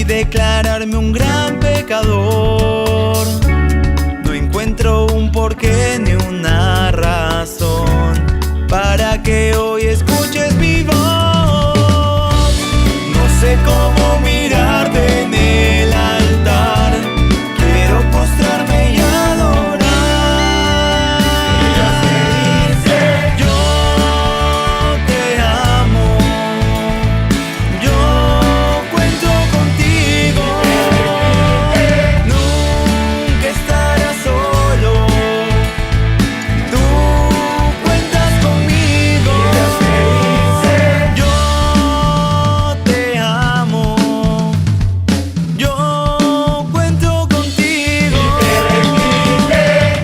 Declararme un gran pecador. No encuentro un porqué ni una razón para que hoy escuches mi voz. No sé cómo mirarte en el altar. Quiero postrarme y adorar. Yo te amo. Yo cuento contigo. Nunca estarás solo. Tú cuentas conmigo. Yo te amo. Yo cuento contigo.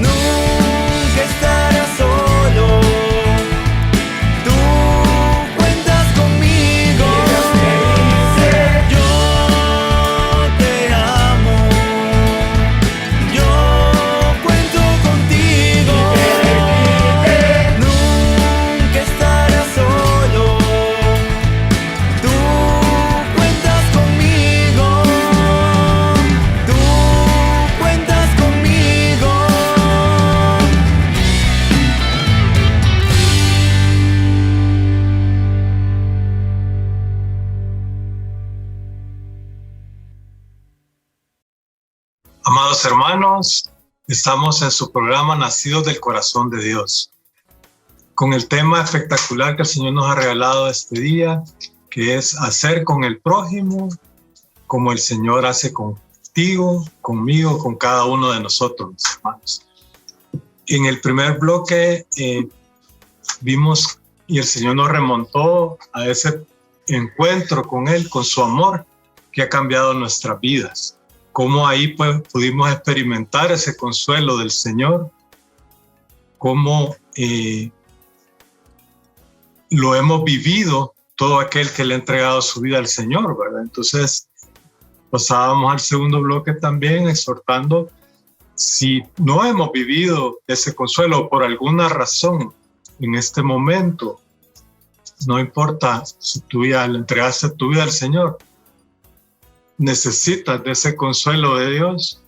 Nunca estarás solo. Tú cuentas conmigo. Yo te amo. Yo cuento contigo. Nunca estarás solo. Tú cuentas conmigo. Tú cuentas conmigo. Amados hermanos, estamos en su programa Nacidos del Corazón de Dios, con el tema espectacular que el Señor nos ha regalado este día, que es hacer con el prójimo como el Señor hace contigo, conmigo, con cada uno de nosotros, mis hermanos. En el primer bloque vimos y el Señor nos remontó a ese encuentro con Él, con su amor que ha cambiado nuestras vidas. cómo ahí pues, pudimos experimentar ese consuelo del Señor, cómo lo hemos vivido todo aquel que le ha entregado su vida al Señor, ¿verdad? Entonces, pasábamos al segundo bloque también exhortando, si no hemos vivido ese consuelo por alguna razón en este momento, no importa si tú ya le entregaste tu vida al Señor, necesitas de ese consuelo de Dios,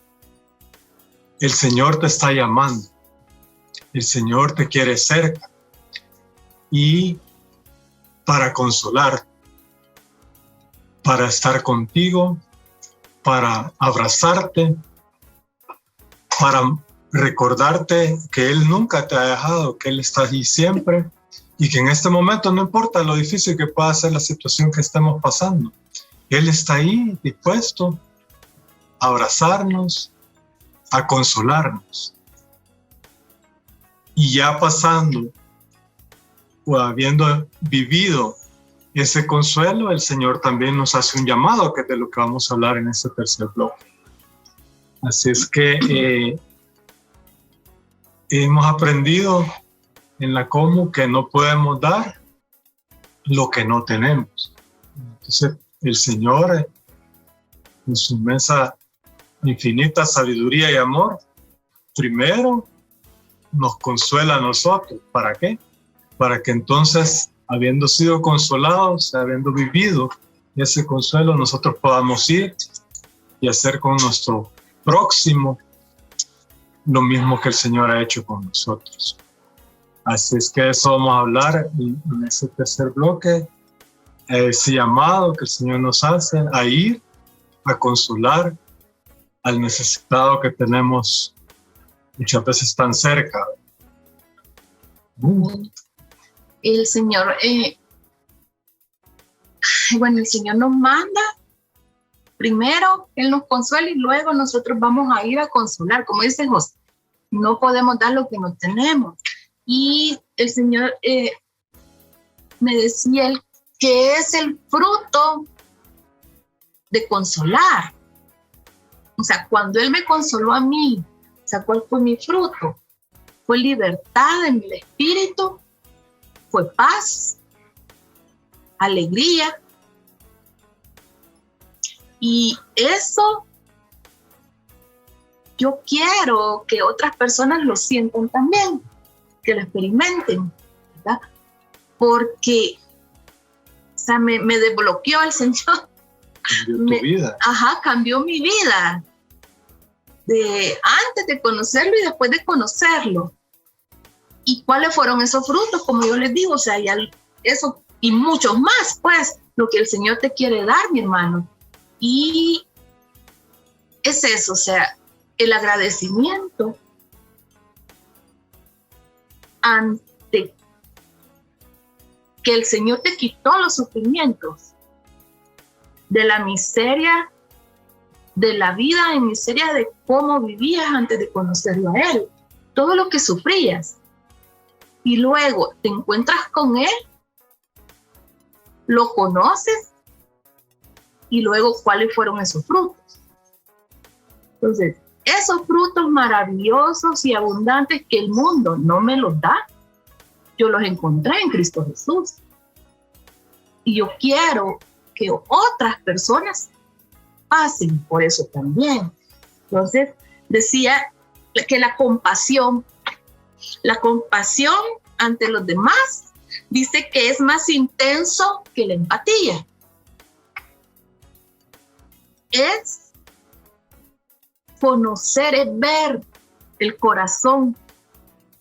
el Señor te está llamando, el Señor te quiere cerca y para consolar, para estar contigo, para abrazarte, para recordarte que Él nunca te ha dejado, que Él está allí siempre y que en este momento no importa lo difícil que pueda ser la situación que estemos pasando, Él está ahí dispuesto a abrazarnos, a consolarnos. Y ya pasando o habiendo vivido ese consuelo, el Señor también nos hace un llamado, que es de lo que vamos a hablar en este tercer bloque. Así es que hemos aprendido en la Comu que no podemos dar lo que no tenemos. Entonces, el Señor, en su inmensa, infinita sabiduría y amor, primero nos consuela a nosotros. ¿Para qué? Para que entonces, habiendo sido consolados, habiendo vivido ese consuelo, nosotros podamos ir y hacer con nuestro próximo lo mismo que el Señor ha hecho con nosotros. Así es que de eso vamos a hablar en ese tercer bloque, ese llamado que el Señor nos hace a ir a consolar al necesitado que tenemos muchas veces tan cerca. El Señor, el Señor nos manda, primero Él nos consuela y luego nosotros vamos a ir a consolar. Como dice José, no podemos dar lo que no tenemos. Y el Señor me decía que es el fruto de consolar. O sea, cuando Él me consoló a mí, o sea, ¿cuál fue mi fruto? Fue libertad en el espíritu, fue paz, alegría. Y eso yo quiero que otras personas lo sientan también, que lo experimenten, ¿verdad? Porque, o sea, me desbloqueó el Señor. Cambió tu vida. Ajá, cambió mi vida. De antes de conocerlo y después de conocerlo. ¿Y cuáles fueron esos frutos? Como yo les digo, o sea, ya eso y muchos más, pues, lo que el Señor te quiere dar, mi hermano. Y es eso, o sea, el agradecimiento ante que el Señor te quitó los sufrimientos de la miseria de la vida, en miseria de cómo vivías antes de conocerlo a Él, todo lo que sufrías. Y luego te encuentras con Él, lo conoces, y luego cuáles fueron esos frutos. Entonces, esos frutos maravillosos y abundantes que el mundo no me los da, yo los encontré en Cristo Jesús. Y yo quiero que otras personas pasen por eso también. Entonces, decía que la compasión ante los demás, dice que es más intenso que la empatía. Es conocer, es ver el corazón,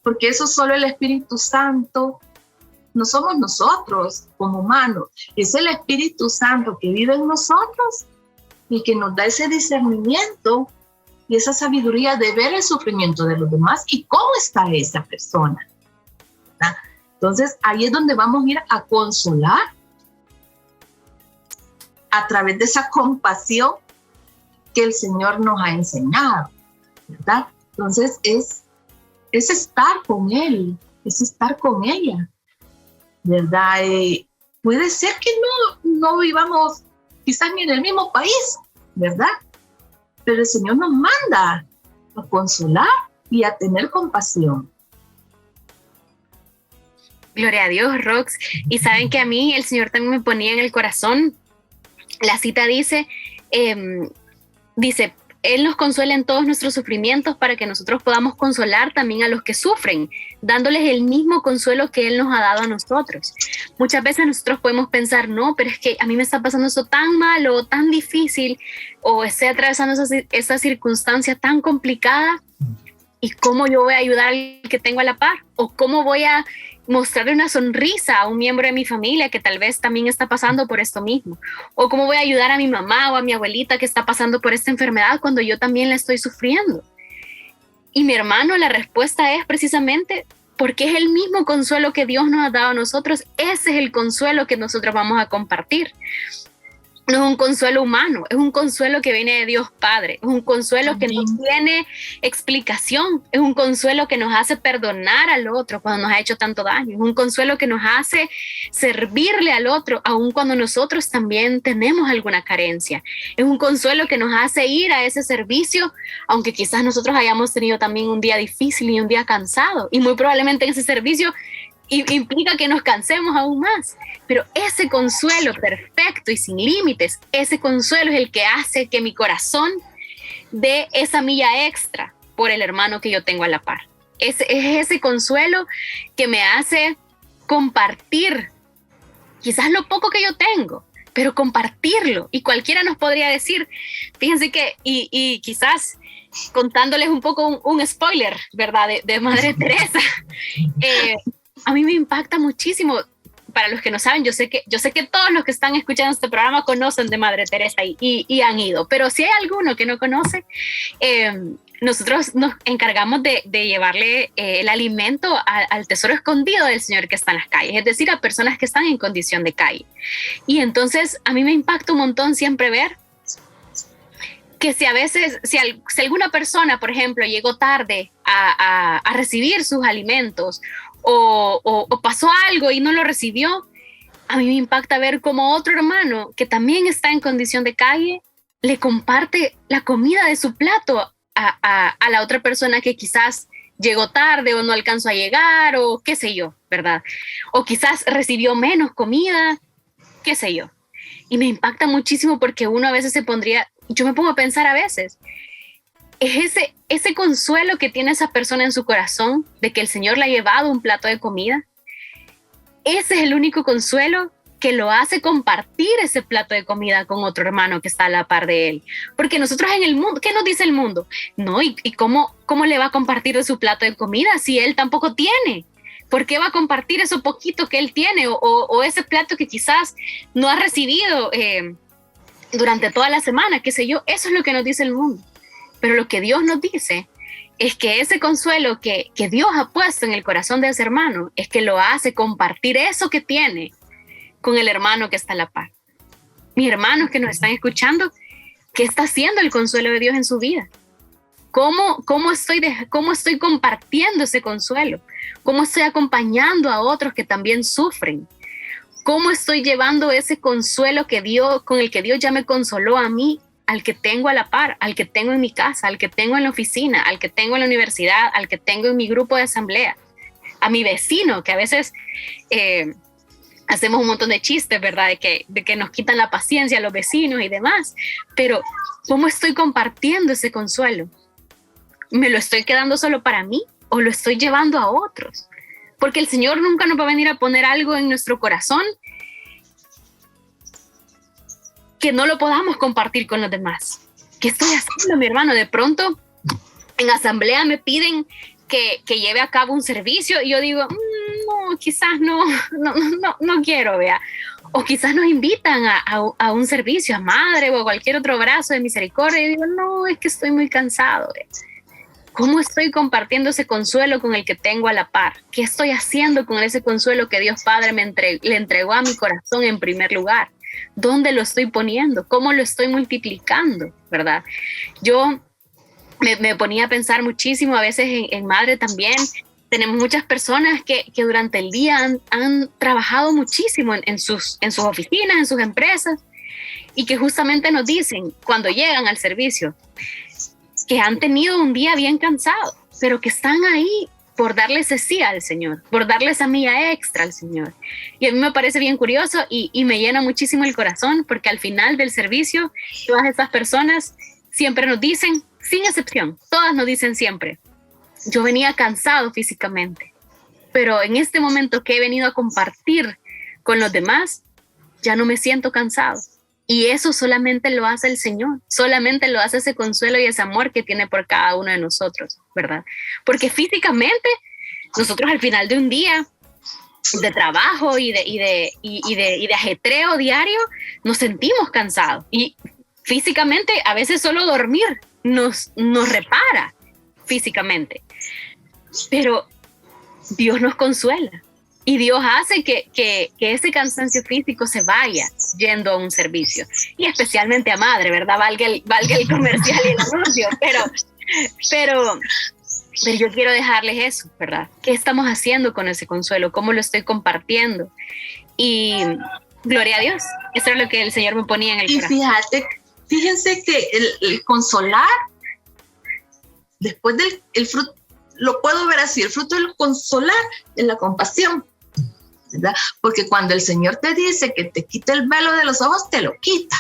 porque eso solo el Espíritu Santo, no somos nosotros como humanos, es el Espíritu Santo que vive en nosotros y que nos da ese discernimiento y esa sabiduría de ver el sufrimiento de los demás y cómo está esa persona, ¿verdad? Entonces ahí es donde vamos a ir a consolar a través de esa compasión que el Señor nos ha enseñado, ¿verdad? Entonces es estar con Él, es estar con ella, ¿verdad? Puede ser que no vivamos quizás ni en el mismo país, ¿verdad? pero el Señor nos manda a consolar y a tener compasión. Gloria a Dios, Rox. Y saben que a mí el Señor también me ponía en el corazón, la cita dice, Él nos consuela en todos nuestros sufrimientos para que nosotros podamos consolar también a los que sufren, dándoles el mismo consuelo que Él nos ha dado a nosotros. Muchas veces nosotros podemos pensar, no, pero es que a mí me está pasando eso tan malo, tan difícil, o estoy atravesando esa circunstancia tan complicada, ¿y cómo yo voy a ayudar al que tengo a la par? ¿O cómo voy a mostrarle una sonrisa a un miembro de mi familia que tal vez también está pasando por esto mismo? ¿O cómo voy a ayudar a mi mamá o a mi abuelita que está pasando por esta enfermedad cuando yo también la estoy sufriendo? Y mi hermano, la respuesta es precisamente porque es el mismo consuelo que Dios nos ha dado a nosotros. Ese es el consuelo que nosotros vamos a compartir. No es un consuelo humano, es un consuelo que viene de Dios Padre, es un consuelo que no tiene explicación, es un consuelo que nos hace perdonar al otro cuando nos ha hecho tanto daño, es un consuelo que nos hace servirle al otro aun cuando nosotros también tenemos alguna carencia, es un consuelo que nos hace ir a ese servicio aunque quizás nosotros hayamos tenido también un día difícil y un día cansado, y muy probablemente en ese servicio implica que nos cansemos aún más, pero ese consuelo perfecto y sin límites, ese consuelo es el que hace que mi corazón dé esa milla extra por el hermano que yo tengo a la par. Es ese consuelo que me hace compartir quizás lo poco que yo tengo, pero compartirlo. Y cualquiera nos podría decir, fíjense que, y quizás contándoles un poco un spoiler, ¿verdad? De Madre Teresa, a mí me impacta muchísimo. Para los que no saben, yo sé que todos los que están escuchando este programa conocen de Madre Teresa y han ido, pero si hay alguno que no conoce, nosotros nos encargamos de llevarle el alimento al tesoro escondido del Señor que está en las calles, es decir, a personas que están en condición de calle. Y entonces a mí me impacta un montón siempre ver que si a veces, si alguna persona, por ejemplo, llegó tarde a recibir sus alimentos, o pasó algo y no lo recibió, a mí me impacta ver como otro hermano que también está en condición de calle le comparte la comida de su plato a la otra persona que quizás llegó tarde o no alcanzó a llegar o qué sé yo, ¿verdad? O quizás recibió menos comida, qué sé yo. Y me impacta muchísimo porque uno a veces yo me pongo a pensar a veces, es ese consuelo que tiene esa persona en su corazón de que el Señor le ha llevado un plato de comida. Ese es el único consuelo que lo hace compartir ese plato de comida con otro hermano que está a la par de él. Porque nosotros en el mundo, ¿qué nos dice el mundo? No, ¿y cómo le va a compartir de su plato de comida si él tampoco tiene? ¿Por qué va a compartir eso poquito que él tiene o ese plato que quizás no ha recibido durante toda la semana? ¿Qué sé yo? Eso es lo que nos dice el mundo. Pero lo que Dios nos dice es que ese consuelo que Dios ha puesto en el corazón de ese hermano es que lo hace compartir eso que tiene con el hermano que está a la par. Mis hermanos que nos están escuchando, ¿qué está haciendo el consuelo de Dios en su vida? ¿Cómo estoy compartiendo ese consuelo? ¿Cómo estoy acompañando a otros que también sufren? ¿Cómo estoy llevando ese consuelo con el que Dios ya me consoló a mí, al que tengo a la par, al que tengo en mi casa, al que tengo en la oficina, al que tengo en la universidad, al que tengo en mi grupo de asamblea, a mi vecino, que a veces hacemos un montón de chistes, ¿verdad? De que nos quitan la paciencia a los vecinos y demás, pero ¿cómo estoy compartiendo ese consuelo? ¿Me lo estoy quedando solo para mí o lo estoy llevando a otros? Porque el Señor nunca nos va a venir a poner algo en nuestro corazón que no lo podamos compartir con los demás. ¿Qué estoy haciendo, mi hermano? De pronto, en asamblea me piden que lleve a cabo un servicio y yo digo, no, quizás no quiero, vea. O quizás nos invitan a un servicio, a madre o a cualquier otro brazo de misericordia y digo, no, es que estoy muy cansado, vea. ¿Cómo estoy compartiendo ese consuelo con el que tengo a la par? ¿Qué estoy haciendo con ese consuelo que Dios Padre le entregó a mi corazón en primer lugar? ¿Dónde lo estoy poniendo? ¿Cómo lo estoy multiplicando? ¿Verdad? Yo me ponía a pensar muchísimo, a veces en Madre también, tenemos muchas personas que durante el día han trabajado muchísimo en sus oficinas, en sus empresas, y que justamente nos dicen cuando llegan al servicio que han tenido un día bien cansado, pero que están ahí por darle ese sí al Señor, por darle esa milla extra al Señor. Y a mí me parece bien curioso y me llena muchísimo el corazón, porque al final del servicio, todas estas personas siempre nos dicen, sin excepción, todas nos dicen siempre, yo venía cansado físicamente, pero en este momento que he venido a compartir con los demás, ya no me siento cansado. Y eso solamente lo hace el Señor, solamente lo hace ese consuelo y ese amor que tiene por cada uno de nosotros, ¿verdad? Porque físicamente, nosotros al final de un día de trabajo y de ajetreo diario, nos sentimos cansados. Y físicamente, a veces solo dormir nos repara físicamente. Pero Dios nos consuela. Y Dios hace que ese cansancio físico se vaya yendo a un servicio. Y especialmente a madre, ¿verdad? Valga el comercial y el anuncio. Pero yo quiero dejarles eso, ¿verdad? ¿Qué estamos haciendo con ese consuelo? ¿Cómo lo estoy compartiendo? Y gloria a Dios. Eso es lo que el Señor me ponía en el corazón. Y fíjense que el consolar, después del fruto, lo puedo ver así, el fruto del consolar es la compasión, ¿verdad? Porque cuando el Señor te dice que te quite el velo de los ojos, te lo quita,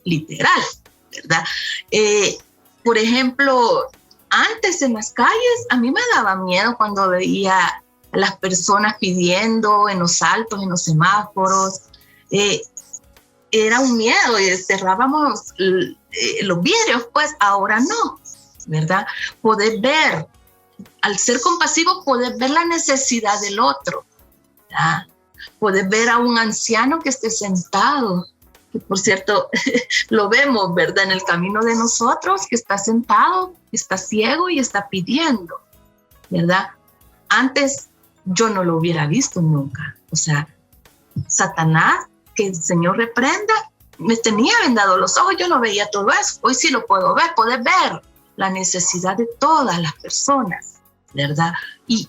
literal, ¿verdad? Por ejemplo, antes en las calles, a mí me daba miedo cuando veía a las personas pidiendo en los altos, en los semáforos. Era un miedo y cerrábamos los vidrios, pues ahora no, ¿verdad? Poder ver, al ser compasivo, poder ver la necesidad del otro, ¿verdad? Poder ver a un anciano que esté sentado, que por cierto lo vemos, ¿verdad? En el camino de nosotros, que está sentado, está ciego y está pidiendo, ¿verdad? Antes yo no lo hubiera visto nunca. O sea, Satanás, que el Señor reprenda, me tenía vendado los ojos, yo no veía todo eso. Hoy sí lo puedo ver, poder ver la necesidad de todas las personas, ¿verdad? Y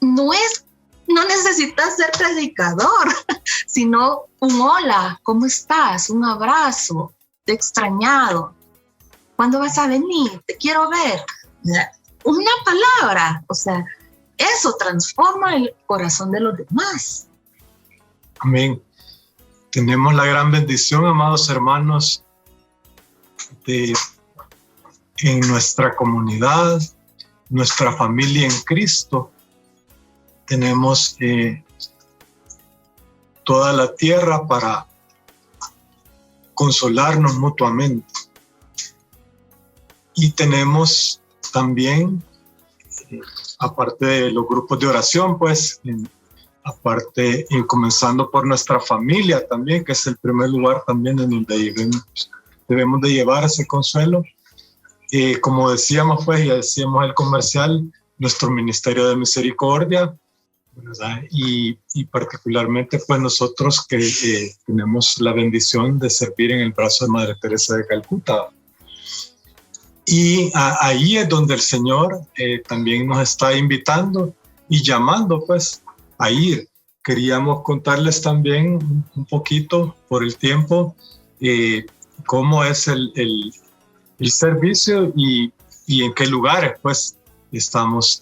no necesitas ser predicador, sino un hola, ¿cómo estás? Un abrazo, te he extrañado. ¿Cuándo vas a venir? Te quiero ver. Una palabra, o sea, eso transforma el corazón de los demás. Amén. Tenemos la gran bendición, amados hermanos, en nuestra comunidad, nuestra familia en Cristo, tenemos toda la tierra para consolarnos mutuamente. Y tenemos también, aparte de los grupos de oración, pues, aparte, comenzando por nuestra familia también, que es el primer lugar también en donde debemos de llevar ese consuelo. Como decíamos, pues, ya decíamos el comercial, nuestro Ministerio de Misericordia, ¿verdad? Y particularmente, pues, nosotros que tenemos la bendición de servir en el brazo de Madre Teresa de Calcuta. Y ahí es donde el Señor también nos está invitando y llamando, pues, a ir. Queríamos contarles también un poquito por el tiempo cómo es el servicio y en qué lugares, pues, estamos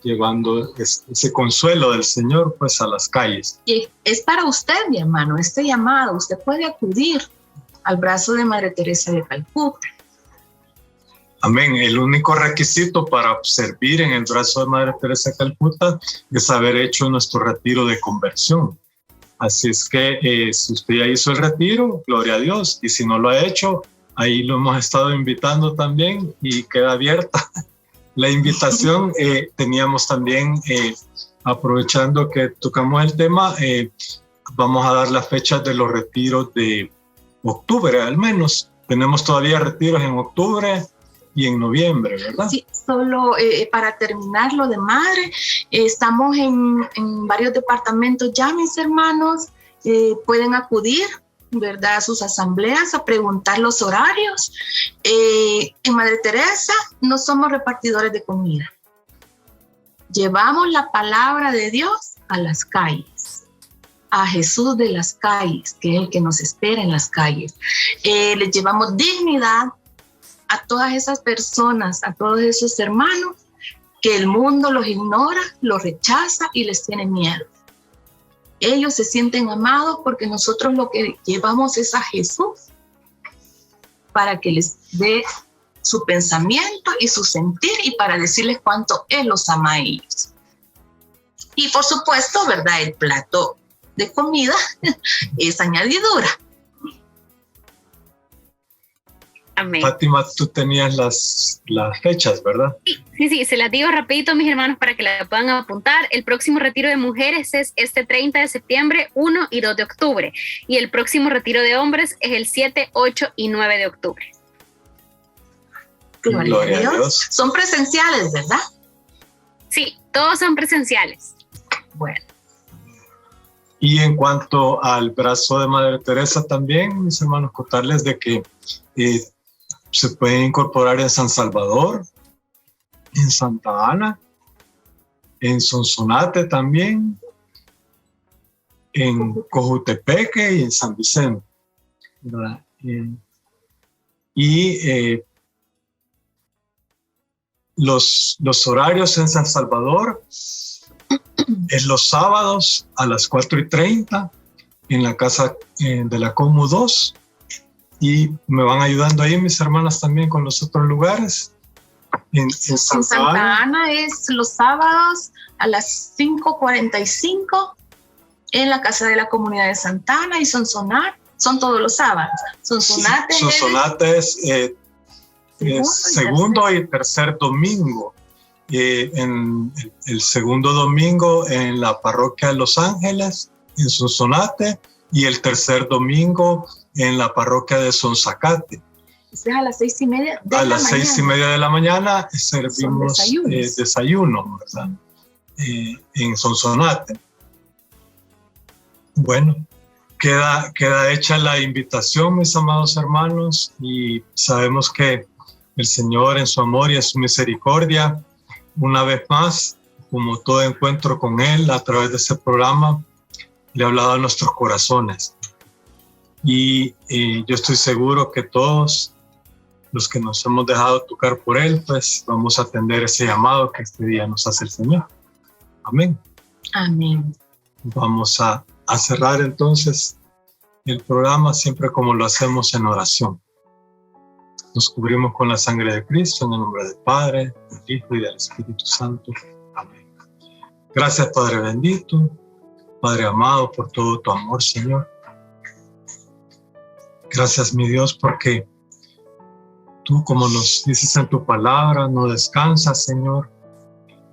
llevando ese consuelo del Señor, pues, a las calles. Y es para usted, mi hermano, este llamado. Usted puede acudir al brazo de Madre Teresa de Calcuta. Amén. El único requisito para servir en el brazo de Madre Teresa de Calcuta es haber hecho nuestro retiro de conversión. Así es que si usted ya hizo el retiro, gloria a Dios. Y si no lo ha hecho, ahí lo hemos estado invitando también y queda abierta la invitación. Teníamos también, aprovechando que tocamos el tema, vamos a dar las fechas de los retiros de octubre, al menos. Tenemos todavía retiros en octubre y en noviembre, ¿verdad? Sí, solo para terminar lo de madre, estamos en varios departamentos ya, mis hermanos, pueden acudir, ¿verdad?, a sus asambleas a preguntar los horarios. En Madre Teresa no somos repartidores de comida. Llevamos la palabra de Dios a las calles, a Jesús de las calles, que es el que nos espera en las calles. Les llevamos dignidad a todas esas personas, a todos esos hermanos que el mundo los ignora, los rechaza y les tiene miedo. Ellos se sienten amados porque nosotros lo que llevamos es a Jesús para que les dé su pensamiento y su sentir y para decirles cuánto Él los ama a ellos. Y por supuesto, ¿verdad? El plato de comida es añadidura. Amén. Fátima, tú tenías las fechas, ¿verdad? Sí, se las digo rapidito, mis hermanos, para que la puedan apuntar. El próximo retiro de mujeres es este 30 de septiembre, 1 y 2 de octubre. Y el próximo retiro de hombres es el 7, 8 y 9 de octubre. Gloria a Dios. Son presenciales, ¿verdad? Sí, todos son presenciales. Bueno. Y en cuanto al brazo de Madre Teresa también, mis hermanos, contarles de que se pueden incorporar en San Salvador, en Santa Ana, en Sonsonate también, en Cojutepeque y en San Vicente, ¿verdad? Los horarios en San Salvador es los sábados a las 4:30 en la casa de la Comu 2, y me van ayudando ahí mis hermanas también con los otros lugares. En Santa Ana es los sábados a las 5:45 en la casa de la comunidad de Santa Ana, y Sonsonate son todos los sábados. Sonsonate es segundo y tercer domingo. En el segundo domingo en la parroquia de Los Ángeles, en Sonsonate, y el tercer domingo en la parroquia de Sonzacate. Es a las 6:30 de la mañana. A las 6:30 de la mañana servimos desayuno, ¿verdad? En Sonsonate. Bueno, queda hecha la invitación, mis amados hermanos, y sabemos que el Señor en su amor y en su misericordia, una vez más, como todo encuentro con Él a través de este programa, le ha hablado a nuestros corazones. Y yo estoy seguro que todos los que nos hemos dejado tocar por Él, pues vamos a atender ese llamado que este día nos hace el Señor. Amén. Amén. Vamos a cerrar entonces el programa siempre como lo hacemos en oración. Nos cubrimos con la sangre de Cristo, en el nombre del Padre, del Hijo y del Espíritu Santo. Amén. Gracias, Padre bendito, Padre amado, por todo tu amor, Señor. Gracias, mi Dios, porque tú, como nos dices en tu palabra, no descansas, Señor.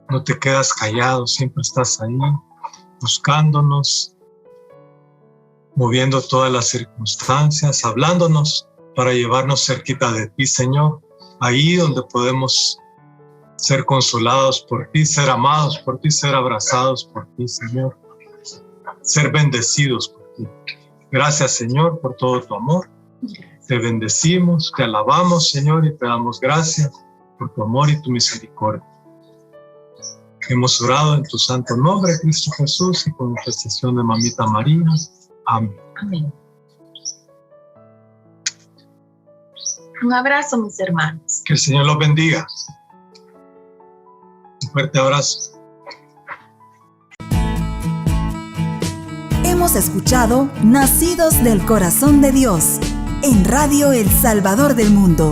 No te quedas callado, siempre estás ahí, buscándonos, moviendo todas las circunstancias, hablándonos para llevarnos cerquita de ti, Señor, ahí donde podemos ser consolados por ti, ser amados por ti, ser abrazados por ti, Señor, ser bendecidos por ti. Gracias, Señor, por todo tu amor. Te bendecimos, te alabamos, Señor, y te damos gracias por tu amor y tu misericordia. Hemos orado en tu santo nombre, Cristo Jesús, y con intercesión de Mamita María. Amén. Amén. Un abrazo, mis hermanos. Que el Señor los bendiga. Un fuerte abrazo. Hemos escuchado Nacidos del Corazón de Dios en Radio El Salvador del Mundo.